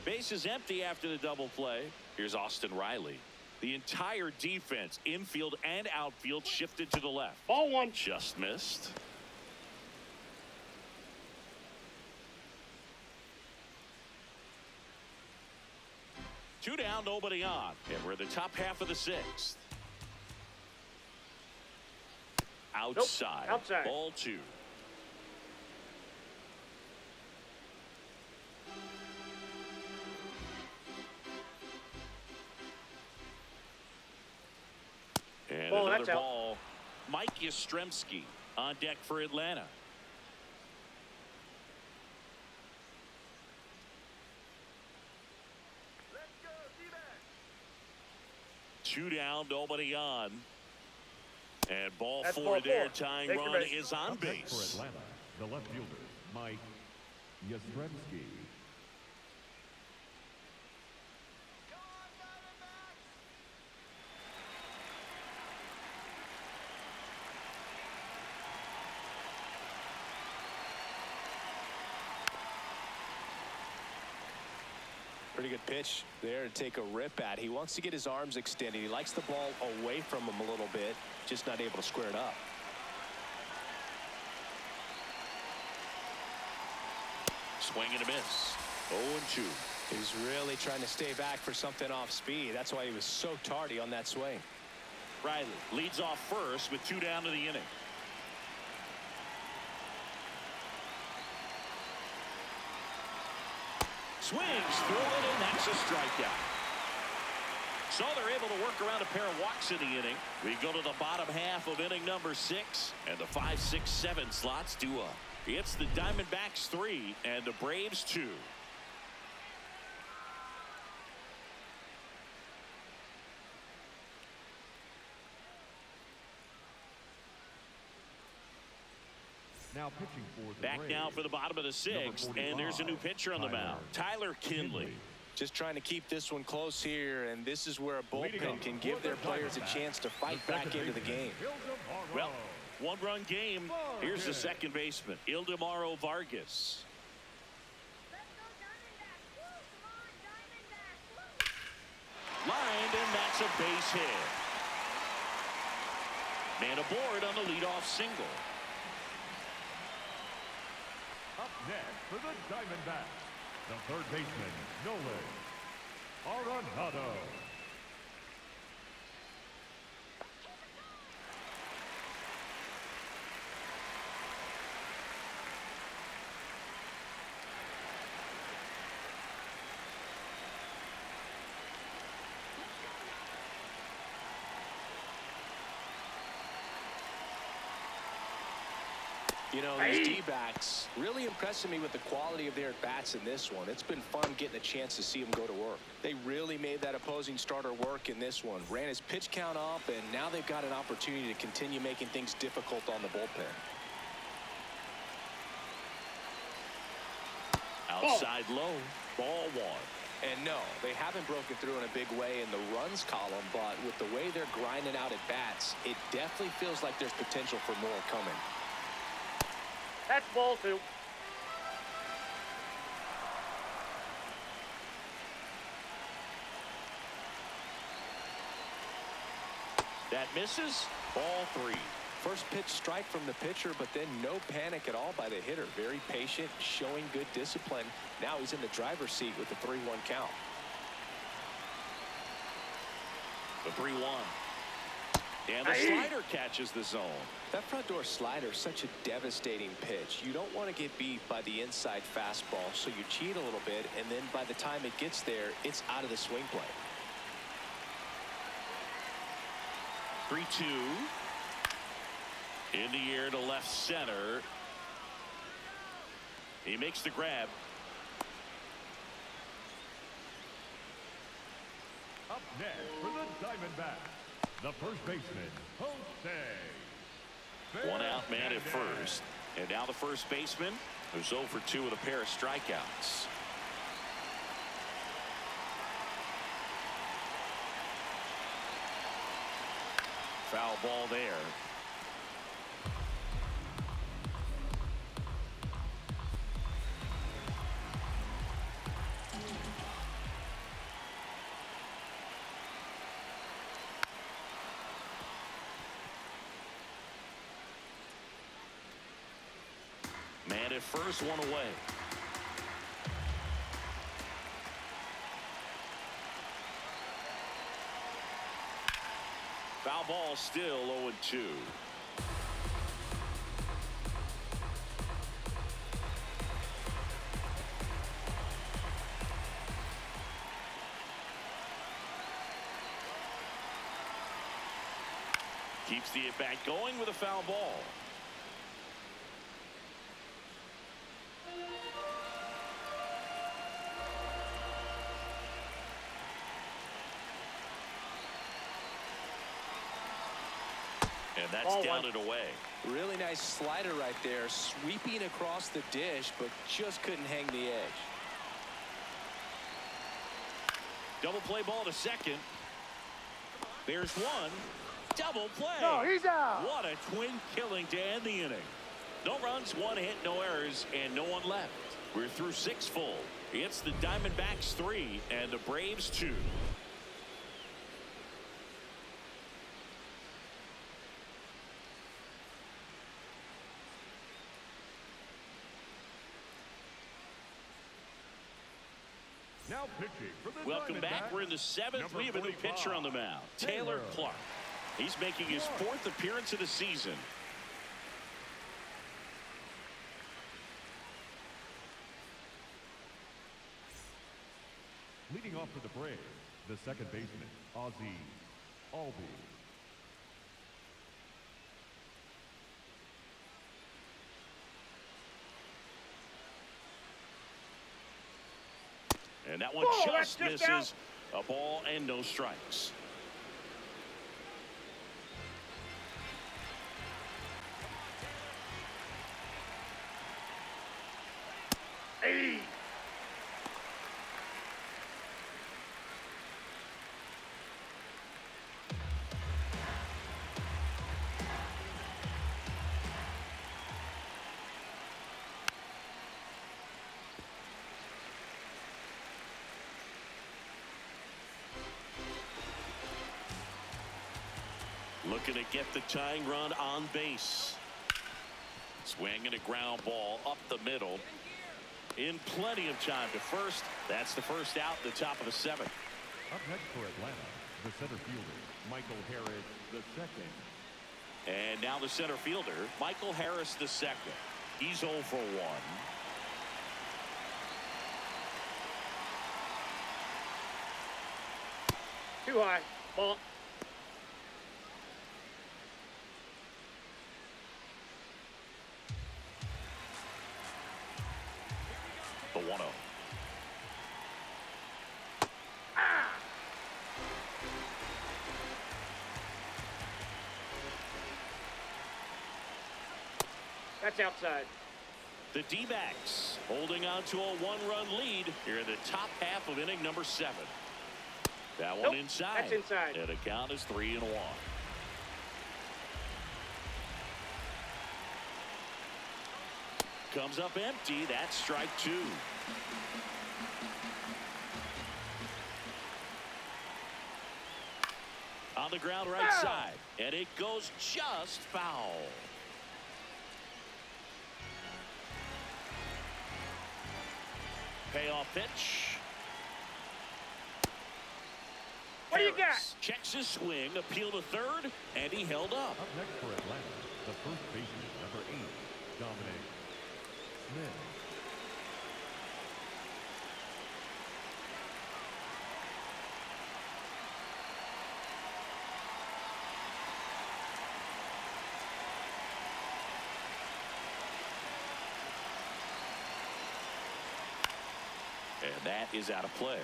Base is empty after the double play. Here's Austin Riley. The entire defense, infield and outfield, shifted to the left.
Ball 1.
Just missed. Two down, nobody on. And we're in the top half of the 6th. Outside.
Nope, outside.
Ball 2. And
Ball,
another
that's out.
ball. Mike Yastrzemski on deck for Atlanta. Two down, nobody on. And ball
That's
4
ball
there.
4.
Tying
Take your
run
base.
is on
Up next for
base.
Atlanta, the left fielder, Mike Yastrzemski.
Pretty good pitch there to take a rip at. He wants to get his arms extended. He likes the ball away from him a little bit, just not able to square it up.
Swing and a miss. 0-2.
He's really trying to stay back for something off speed. That's why he was so tardy on that swing.
Riley leads off first with 2 down to the inning. Swings through it, and that's a strikeout. So they're able to work around a pair of walks in the inning. We go to the bottom half of inning number 6, and the 5, 6, 7 slots due up. It's the Diamondbacks 3 and the Braves 2.
Now pitching for the
Back
Braves,
now for the bottom of the 6th, and there's a new pitcher on the mound, Tyler Kinley.
Just trying to keep this one close here, and this is where a bullpen can give their players a chance to fight back into the game.
Well, one-run game. Here's the second baseman, Ildemaro Vargas.
Let's go Diamondbacks. Woo, come on, Diamondbacks. Woo.
Lined, and that's a base hit. Man aboard on the leadoff single.
Up next for the Diamondbacks, the third baseman, Nolan Arenado.
You know, these D-backs really impressing me with the quality of their at-bats in this one. It's been fun getting a chance to see them go to work. They really made that opposing starter work in this one. Ran his pitch count up, and now they've got an opportunity to continue making things difficult on the bullpen.
Outside low, ball 1.
And no, they haven't broken through in a big way in the runs column, but with the way they're grinding out at-bats, it definitely feels like there's potential for more coming.
That's ball 2.
That misses. Ball 3.
First pitch strike from the pitcher, but then no panic at all by the hitter. Very patient, showing good discipline. Now he's in the driver's seat with the 3-1 count.
The 3-1. And the slider catches the zone.
That front door slider is such a devastating pitch. You don't want to get beat by the inside fastball, so you cheat a little bit, and then by the time it gets there, it's out of the swing plane.
3-2. In the air to left center. He makes the grab.
Up next for the Diamondbacks, the first baseman, Jose.
One out man at first. And now the first baseman, who's 0 for 2 with a pair of strikeouts. Foul ball there. Man at first, 1 away. Foul ball, still 0-2. Keeps the at-bat going with a foul ball. And that's down and away.
Really nice slider right there, sweeping across the dish, but just couldn't hang the edge.
Double play ball to second. There's one. Double play.
No, he's out.
What a twin killing to end the inning. No runs, 1 hit, no errors, and no one left. We're through 6 full. It's the Diamondbacks 3 and the Braves 2.
Now pitching for the
Welcome back.
Diamondbacks,
We're in the 7th.
number
We have a new
45,
pitcher on the mound, Taylor Clark. He's making his 4th appearance of the season.
Leading off for the Braves, the second baseman, Ozzie Albies.
And that one
Whoa,
just
that's just
misses. A ball and no strikes.
Hey.
Looking to get the tying run on base. Swinging a ground ball up the middle. In plenty of time to first. That's the first out in the top of the seventh.
Up next for Atlanta, the center fielder, Michael Harris II.
And now the center fielder, Michael Harris II. He's 0 for 1.
Too high. Ball.
The 1-0.
That's outside.
The D-backs holding on to a 1-run lead here in the top half of inning number 7. That one
Nope,
inside.
that's inside.
And the count is 3-1. Comes up empty. That's strike 2. On the ground right
Foul.
side. And it goes just foul. Payoff pitch.
What do you got?
Harris checks his swing, appeal to third, and he held up.
Up next for Atlanta, the first baseman, number 8, Dominic Smith.
And that is out of play.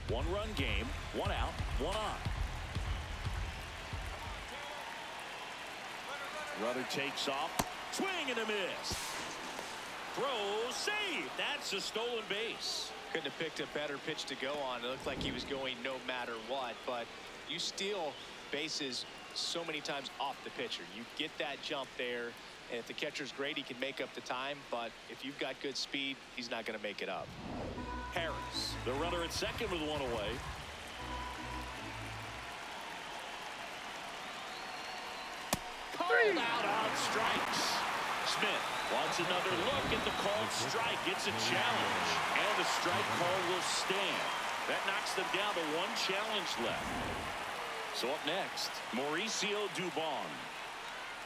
1-run game, 1 out, 1 on. Runner takes off, swing and a miss. Throw, save. That's a stolen base.
Couldn't have picked a better pitch to go on. It looked like he was going no matter what, but you steal bases so many times off the pitcher. You get that jump there, and if the catcher's great, he can make up the time, but if you've got good speed, he's not going to make it up.
Harris, the runner at second with 1 away. Called out on strikes. Smith wants another look at the called strike. It's a challenge, and the strike call will stand. That knocks them down to 1 challenge left. So up next, Mauricio Dubon.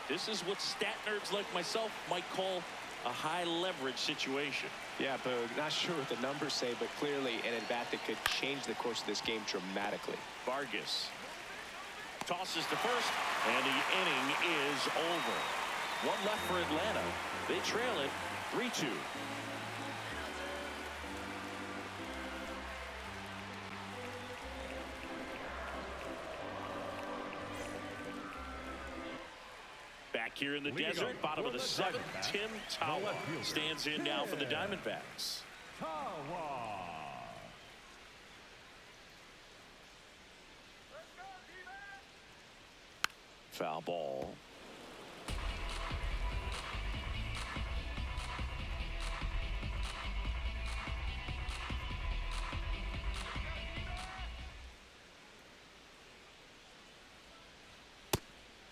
This is what stat nerds like myself might call a high leverage situation.
Yeah, Boog, not sure what the numbers say, but clearly an at-bat that could change the course of this game dramatically.
Vargas tosses to first, and the inning is over. 1 left for Atlanta. They trail it 3-2. Back here in the
Leading
desert,
up
bottom
for
of the
the
7th,
Diamondbacks,
Tim
the
Tawa
left fielder,
stands in now for the Diamondbacks.
Tawa.
Foul ball.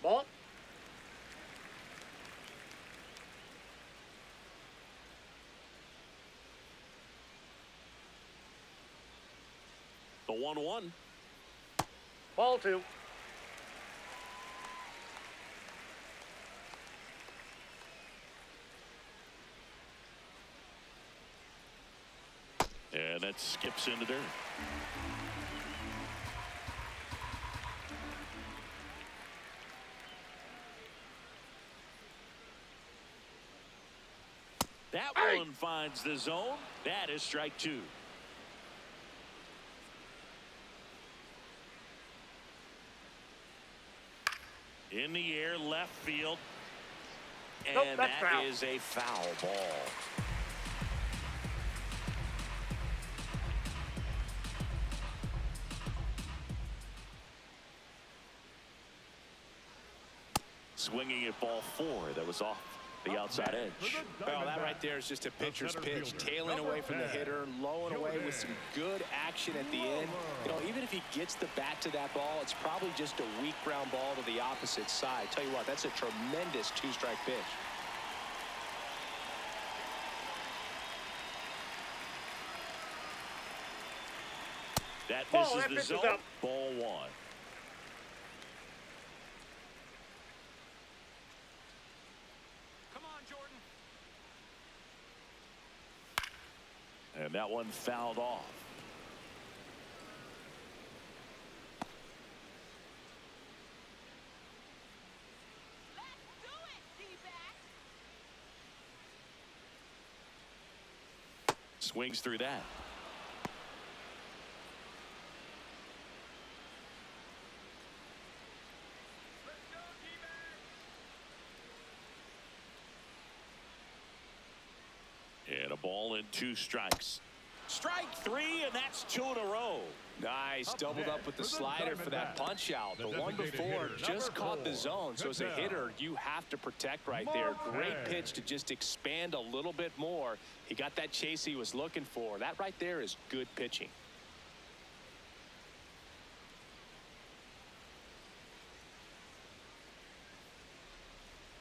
Ball.
The 1-1.
Ball 2.
And that skips into dirt. That one finds the zone. That is strike two. In the air, left field. And that is a foul ball. Swinging at ball 4. That was off the outside edge.
Well, that right there is just a pitcher's pitch, tailing away from the hitter, lowing away with some good action at the end. You know, even if he gets the bat to that ball, it's probably just a weak ground ball to the opposite side. Tell you what, that's a tremendous two-strike pitch.
That misses the zone. Ball 1. And that one fouled off.
Let's do it, D-back.
Swings through that. And a ball and 2 strikes. Strike 3, and that's 2 in a row.
Nice, doubled up with the slider for that punch out. The one before just caught the zone, so as a hitter, you have to protect right there. Great pitch to just expand a little bit more. He got that chase he was looking for. That right there is good pitching.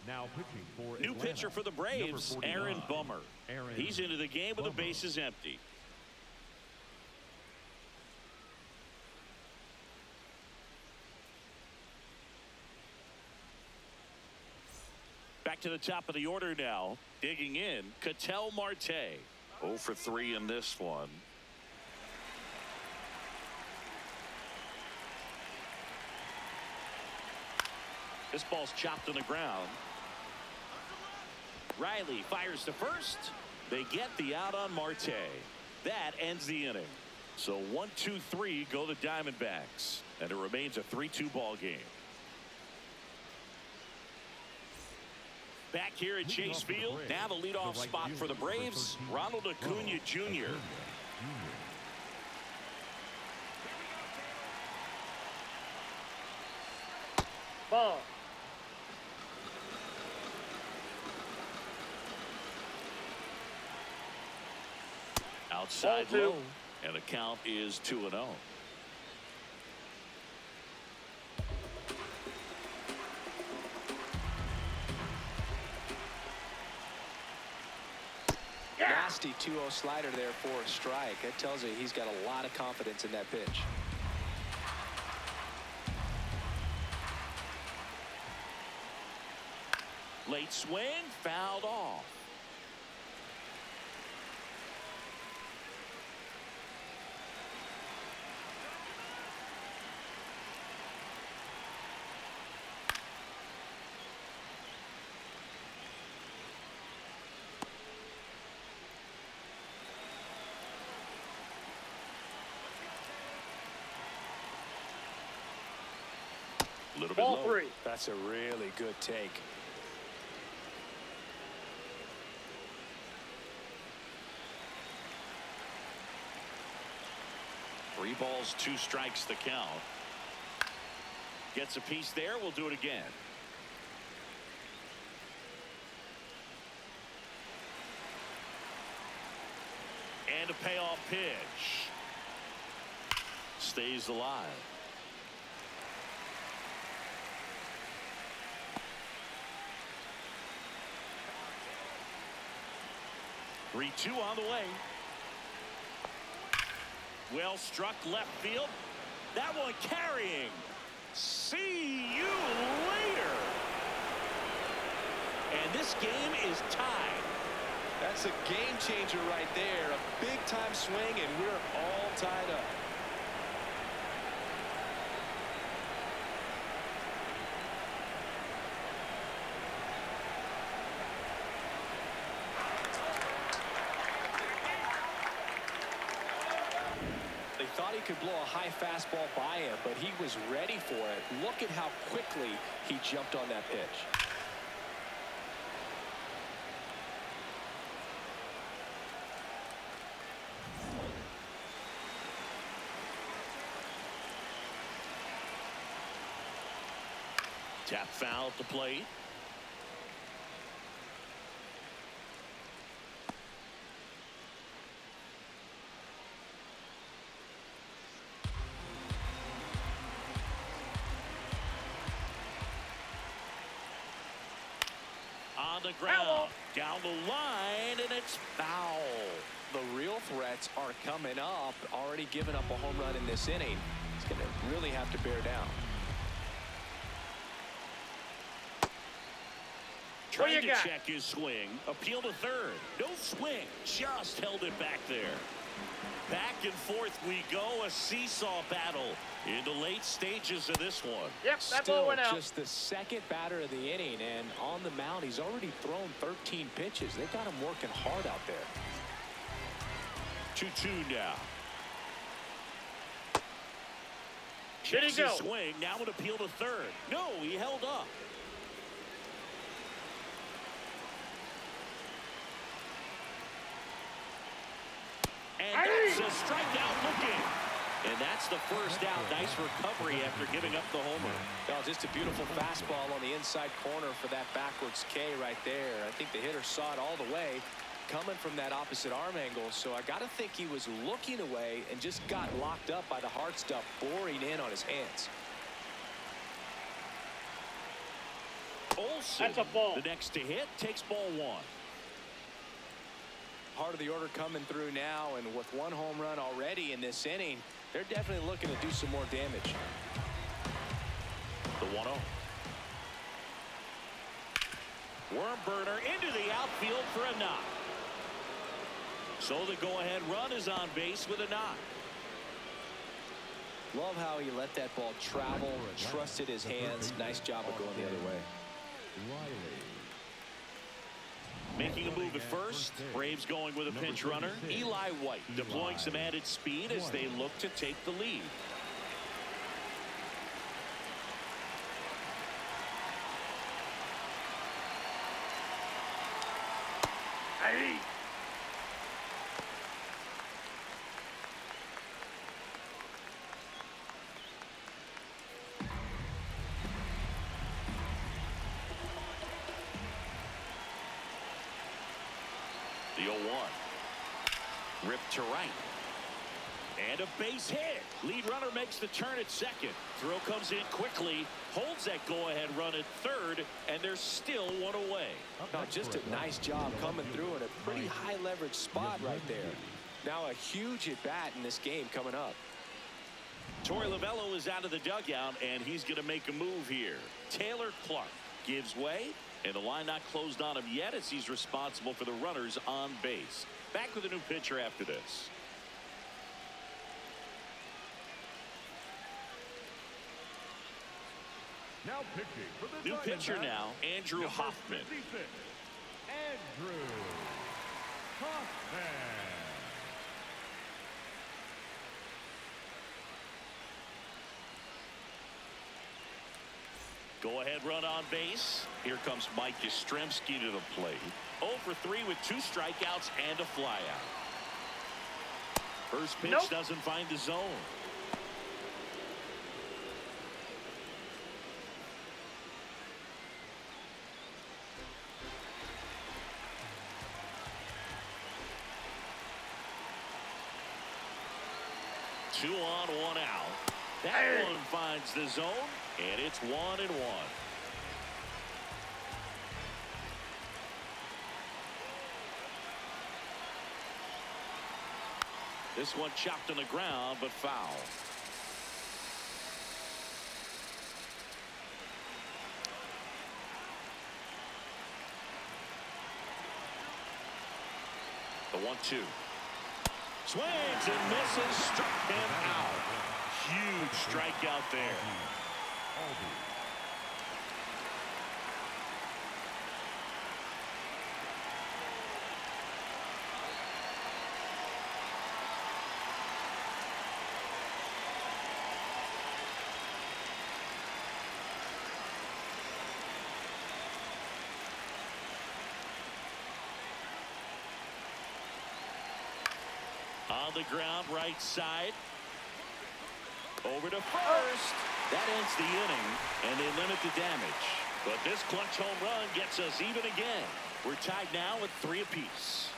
Now pitching for
New
Atlanta,
pitcher for the Braves,
number 49,
Aaron Bummer.
Aaron
He's into the game with the
Bummer.
bases empty. Back to the top of the order now. Digging in, Ketel Marte. 0 for 3 in this one. This ball's chopped on the ground. Riley fires to first. They get the out on Marte. That ends the inning. So 1-2-3 go the Diamondbacks. And it remains a 3-2 ball game. Back here at Chase Field, now the leadoff spot for the Braves, Ronald Acuna Jr.
Ball.
Outside
Ball 2.
low, and the count is 2-0.
Nasty 2-0 slider there for a strike. That tells you he's got a lot of confidence in that pitch.
Late swing, fouled off. A little bit
Ball
low.
3.
That's a really good take.
Three balls, 2 strikes the count. Gets a piece there. We'll do it again. And a payoff pitch. Stays alive. Three-two on the way. Well struck left field. That one carrying. See you later. And this game is tied.
That's a game changer right there. A big-time swing, and we're all tied up. They thought he could blow a high fastball by him, but he was ready for it. Look at how quickly he jumped on that pitch.
Tap foul at the plate. On the ground, down the line, and it's foul.
The real threats are coming up. Already given up a home run in this inning. He's going to really have to bear down.
Trying to check his swing. Appeal to third. No swing. Just held it back there. Back and forth we go. A seesaw battle in the late stages of this one.
Yep, that ball went out.
Just the second batter of the inning, and on the mound, he's already thrown 13 pitches. They got him working hard out there.
2-2 now.
Did he go?
Swing. Now an appeal to third. No, he held up. And that's a strikeout looking. And that's the first out. Nice recovery after giving up the homer.
Oh, just a beautiful fastball on the inside corner for that backwards K right there. I think the hitter saw it all the way coming from that opposite arm angle. So I got to think he was looking away and just got locked up by the hard stuff boring in on his hands.
Olsen,
that's a ball.
The next to hit takes ball one.
Part of the order coming through now, and with one home run already in this inning, they're definitely looking to do some more damage.
The 1-0. Worm burner into the outfield for a knock. So the go-ahead run is on base with a knock.
Love how he let that ball travel, trusted his hands. Nice job of going the other way.
Making a move at first. Braves going with a pinch runner. Eli White deploying some added speed as they look to take the lead.
Hey.
The 0-1. Ripped to right. And a base hit. Lead runner makes the turn at second. Throw comes in quickly. Holds that go-ahead run at third. And there's still one away.
Now, just a nice job coming through in a pretty high leverage spot right there. Now a huge at bat in this game coming up.
Torey Lovullo is out of the dugout, and he's going to make a move here. Taylor Clark gives way, and the line not closed on him yet as he's responsible for the runners on base. Back with a new pitcher after this.
Now pitching for the
New pitcher
Diamondbacks,
now, Andrew
number
Hoffman.
56, Andrew Hoffman.
Go-ahead run on base. Here comes Mike Yastrzemski to the plate. 0 for 3 with 2 strikeouts and a flyout. First pitch doesn't find the zone. Two on, one out. That one finds the zone, and it's 1-1. This one chopped on the ground, but foul. The 1-2. Swings and misses. Struck him out. Huge strikeout there. On the ground, right side. Over to first. That ends the inning, and they limit the damage. But this clutch home run gets us even again. We're tied now at 3 apiece.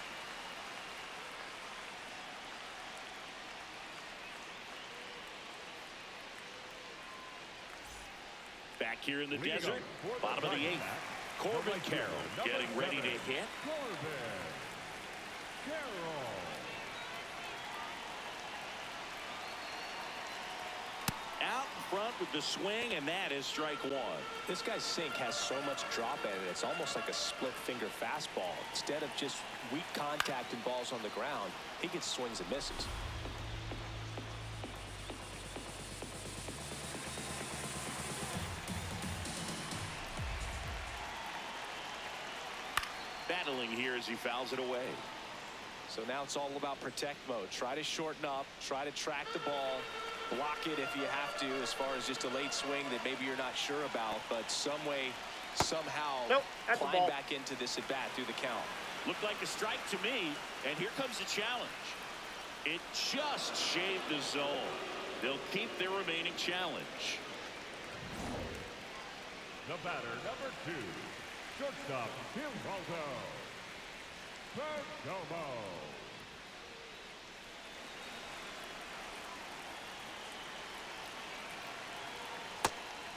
Back here in the desert, bottom of the 8th. Corbin Carroll getting ready to hit. Out in front with the swing, and that is strike 1.
This guy's sink has so much drop in it. It's almost like a split finger fastball. Instead of just weak contact and balls on the ground, he gets swings and misses.
Battling here as he fouls it away.
So now it's all about protect mode. Try to shorten up, try to track the ball, block it if you have to, as far as just a late swing that maybe you're not sure about, but some way, somehow climb back into this at bat through the count.
Looked like a strike to me, and here comes the challenge. It just shaved the zone. They'll keep their remaining challenge.
The batter, number 2, shortstop, Perdomo.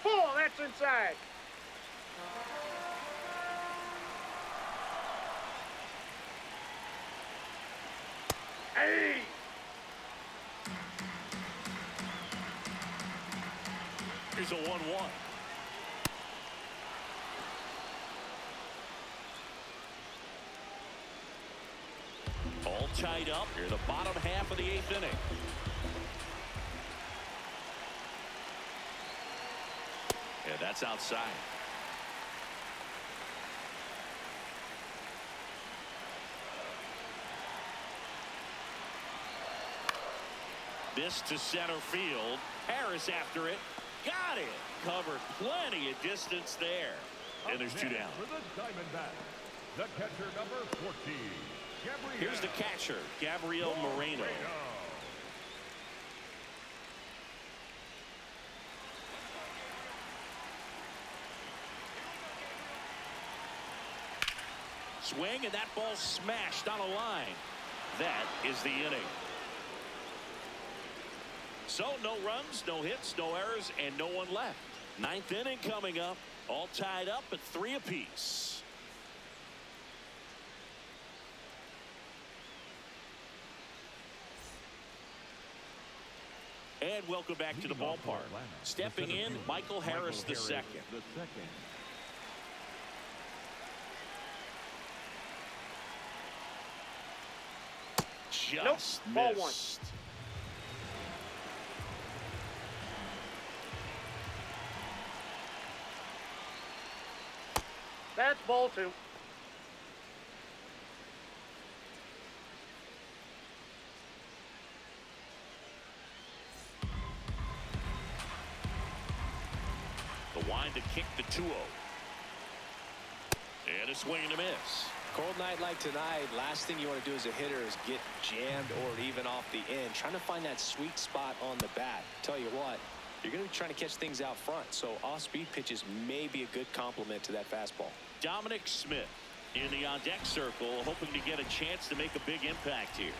Oh, that's inside. Hey!
Here's a 1-1. All tied up here in the bottom half of the 8th inning. Yeah, that's outside. This to center field. Harris after it. Got it. Covered plenty of distance there. And there's 2 down.
For the Diamondbacks, the catcher, number 14.
Here's the catcher, Gabriel Moreno. Swing, and that ball smashed on a line. That is the inning. So no runs, no hits, no errors, and no one left. 9th inning coming up, all tied up at 3 apiece. And welcome back to the ballpark. Stepping in, Michael Harris the second. Just
Ball
missed.
1. That's ball 2.
The wind to kick the 2-0. And a swing and a miss.
Cold night like tonight, last thing you want to do as a hitter is get jammed or even off the end. Trying to find that sweet spot on the bat. Tell you what, you're going to be trying to catch things out front, so off-speed pitches may be a good complement to that fastball.
Dominic Smith in the on-deck circle, hoping to get a chance to make a big impact here.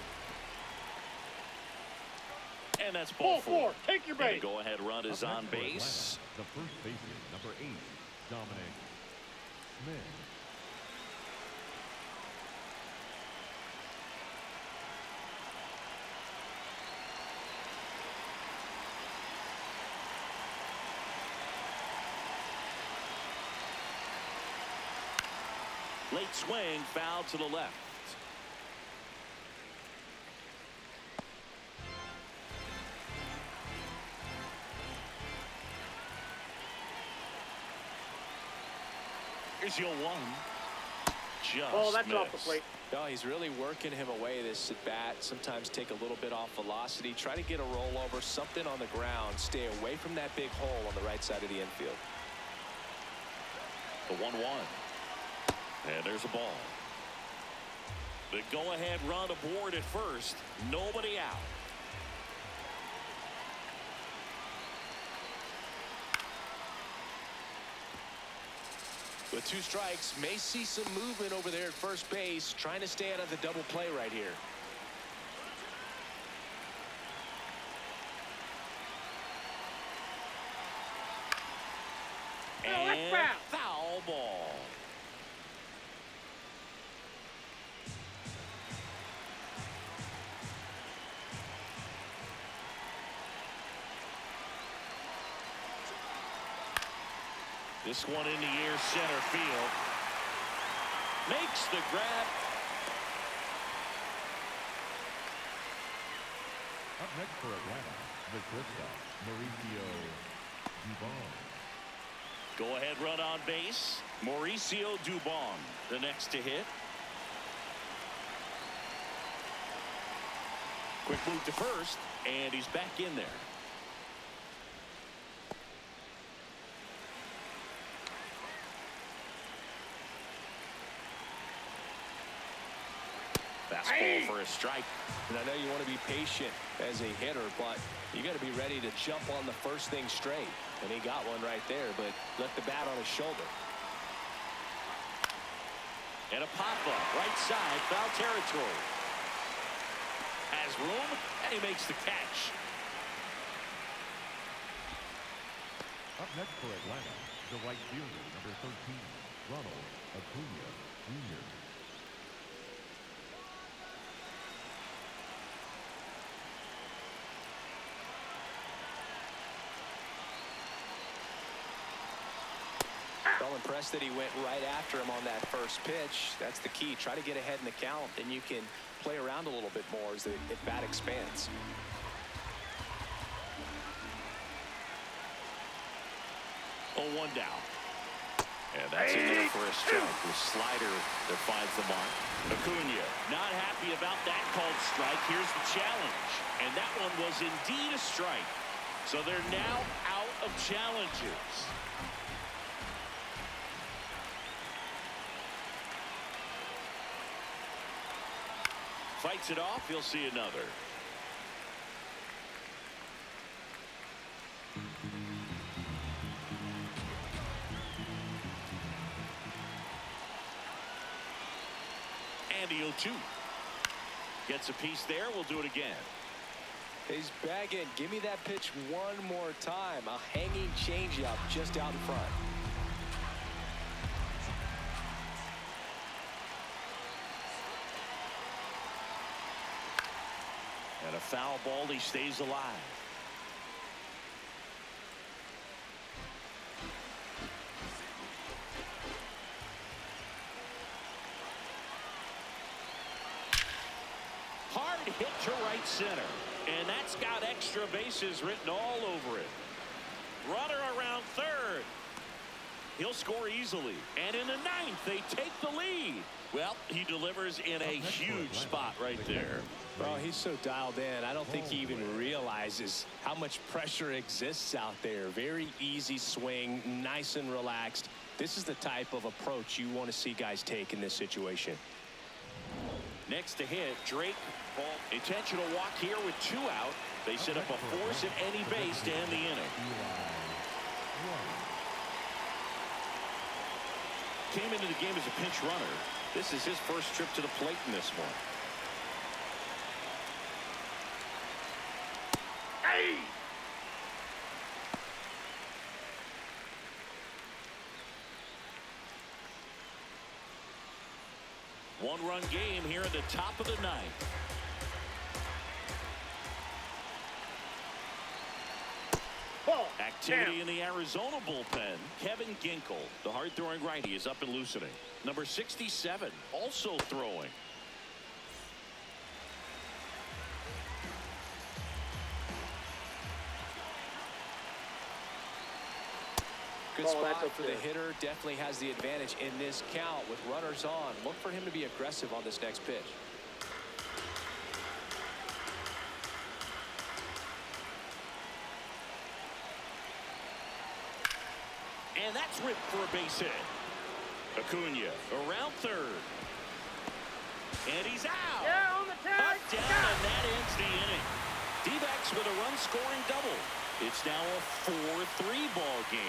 And that's ball 4.
Take your
And
base.
the go-ahead run is on base.
The first baseman, number 8, Dominic Smith.
Late swing, foul to the left. Here's your one. Just
Oh, that's
missed.
off the plate.
No, he's really working him away, this at bat. Sometimes take a little bit off velocity. Try to get a rollover, something on the ground. Stay away from that big hole on the right side of the infield.
The 1-1. And there's a ball. The go-ahead run aboard at first. Nobody out.
With 2 strikes, may see some movement over there at first base, trying to stay out of the double play right here.
And foul ball. This one in the air, center field. Makes the grab.
Up next for Atlanta, the shortstop, Mauricio Dubon.
Go ahead run on base. Mauricio Dubon, the next to hit. Quick move to first, and he's back in there. Fastball for a strike.
And I know you want to be patient as a hitter, but you got to be ready to jump on the first thing straight. And he got one right there, but left the bat on his shoulder.
And a pop-up, right side, foul territory. Has room, and he makes the catch.
Up next for Atlanta, the right fielder, number 13, Ronald Acuna Jr.
Well, impressed that he went right after him on that first pitch. That's the key. Try to get ahead in the count, and you can play around a little bit more as the at-bat expands.
Oh, 1 down. And that's in there for a strike. The slider that finds the mark. Acuna not happy about that called strike. Here's the challenge. And that one was indeed a strike. So they're now out of challenges. Fights it off. He'll see another. And the 0-2. Gets a piece there. We'll do it again.
He's bagging. Give me that pitch one more time. A hanging changeup just out in front.
And a foul ball. He stays alive. Hard hit to right center. And that's got extra bases written all over it. Runner around third. He'll score easily. And in the 9th, they take the lead. Well, he delivers in a huge spot right there.
Well, he's so dialed in. I don't think he even realizes how much pressure exists out there. Very easy swing, nice and relaxed. This is the type of approach you want to see guys take in this situation.
Next to hit, Drake. Ball. Intentional walk here with 2 out. They set up a force at any base to end the inning. Came into the game as a pinch runner. This is his first trip to the plate in this one. Hey! One-run game here at the top of the 9th.
Ball.
Activity
Down.
in the Arizona bullpen. Kevin Ginkel, the hard-throwing righty, is up and loosening. Number 67, also throwing.
Good
Oh, that's
spot for the
upstairs.
hitter. Definitely has the advantage in this count with runners on. Look for him to be aggressive on this next pitch.
And that's ripped for a base hit. Acuna around third. And he's out.
Yeah, on the tag.
Up, down, and that ends the inning. D-backs with a run-scoring double. It's now a 4-3 ball game.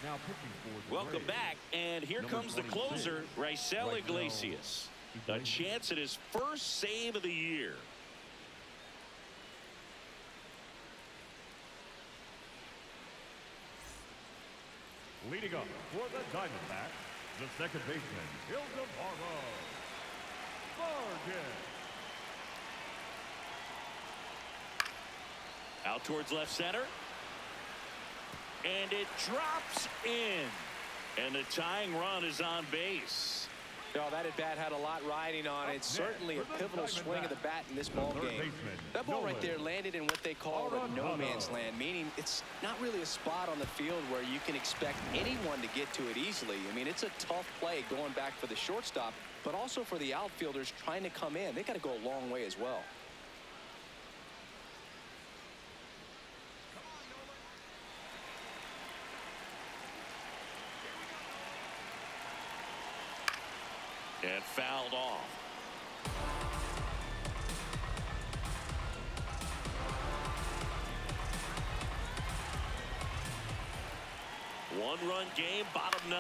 Now pitching for the
Welcome
Braves,
back, and here
number
comes the
26,
closer, Raisel
right now,
Iglesias. A chance at his first save of the year.
Leading up for the Diamondbacks, the second baseman, Ildemaro Vargas.
Out towards left center. And it drops in. And the tying run is on base.
No, that at bat had a lot riding on it. Certainly a pivotal swing of the bat in this ball game. That ball right there landed in what they call the no man's land, meaning it's not really a spot on the field where you can expect anyone to get to it easily. I mean, it's a tough play going back for the shortstop, but also for the outfielders trying to come in. They got to go a long way as well.
And fouled off. One-run game, bottom 9.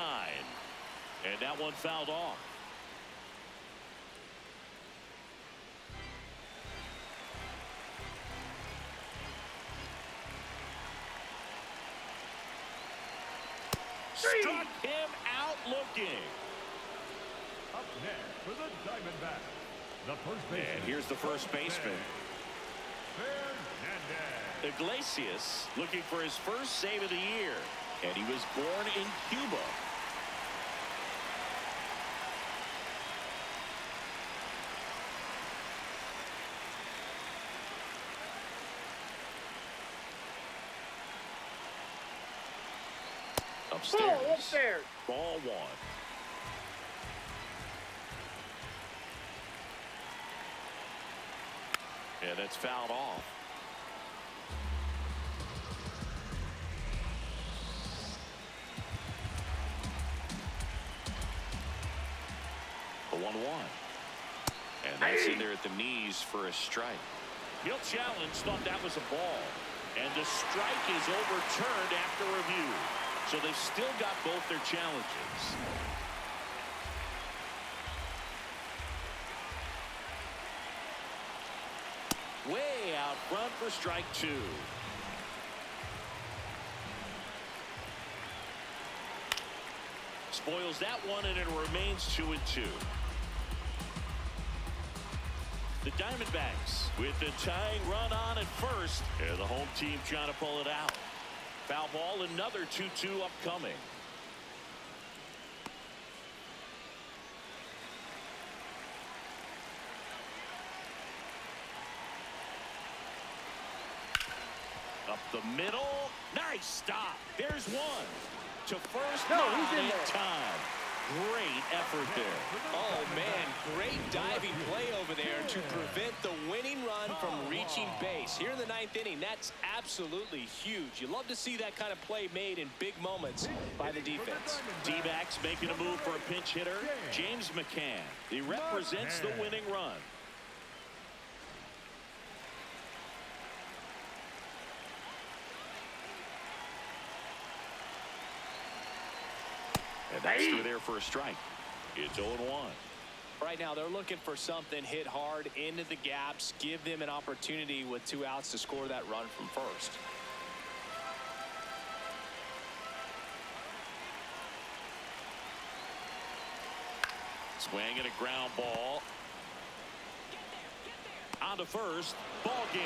And that one fouled off. Struck him out looking.
Up next for the Diamondbacks, the first baseman.
And here's the first baseman.
Fernandez.
Iglesias looking for his first save of the year. And he was born in Cuba. Upstairs.
Oh, upstairs.
Ball 1. And it's fouled off. A 1-1. And that's in there at the knees for a strike. He'll challenge, thought that was a ball. And the strike is overturned after review. So they've still got both their challenges. Way out front for strike 2. Spoils that one, and it remains 2-2. The Diamondbacks with the tying run on at first. And the home team trying to pull it out. Foul ball, another 2-2 upcoming. Up the middle. Nice stop. There's one. To first,
No,
not
he's in
in
there.
time. Great effort there.
Oh, man, great diving play over there to prevent the winning run from reaching base. Here in the 9th inning, that's absolutely huge. You love to see that kind of play made in big moments by the defense.
D-backs making a move for a pinch hitter, James McCann. He represents the winning run. And that's through there for a strike. It's 0-1.
Right now, they're looking for something hit hard into the gaps, give them an opportunity with 2 outs to score that run from first.
Swing and a ground ball. On to first. Ball game.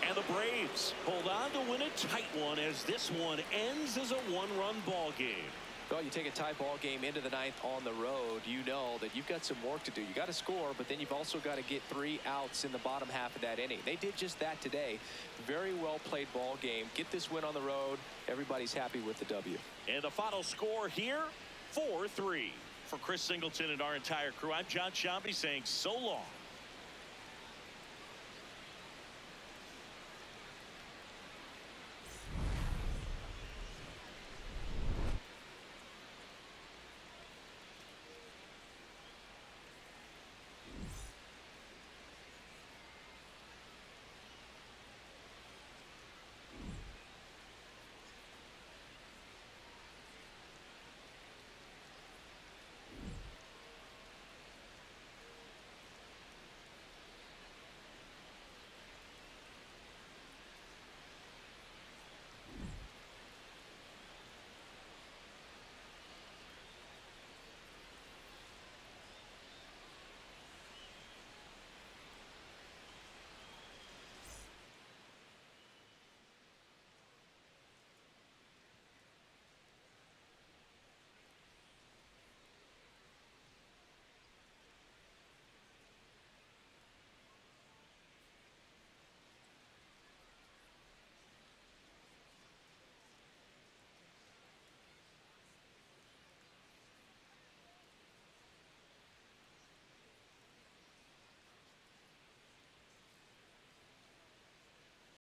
And the Braves hold on to win a tight one as this one ends as a 1-run ball game.
Well, you take a tie ball game into the ninth on the road, you know that you've got some work to do. You got to score, but then you've also got to get 3 outs in the bottom half of that inning. They did just that today. Very well played ball game. Get this win on the road. Everybody's happy with the W.
And the final score here, 4-3. For Chris Singleton and our entire crew, I'm John Shambi saying so long.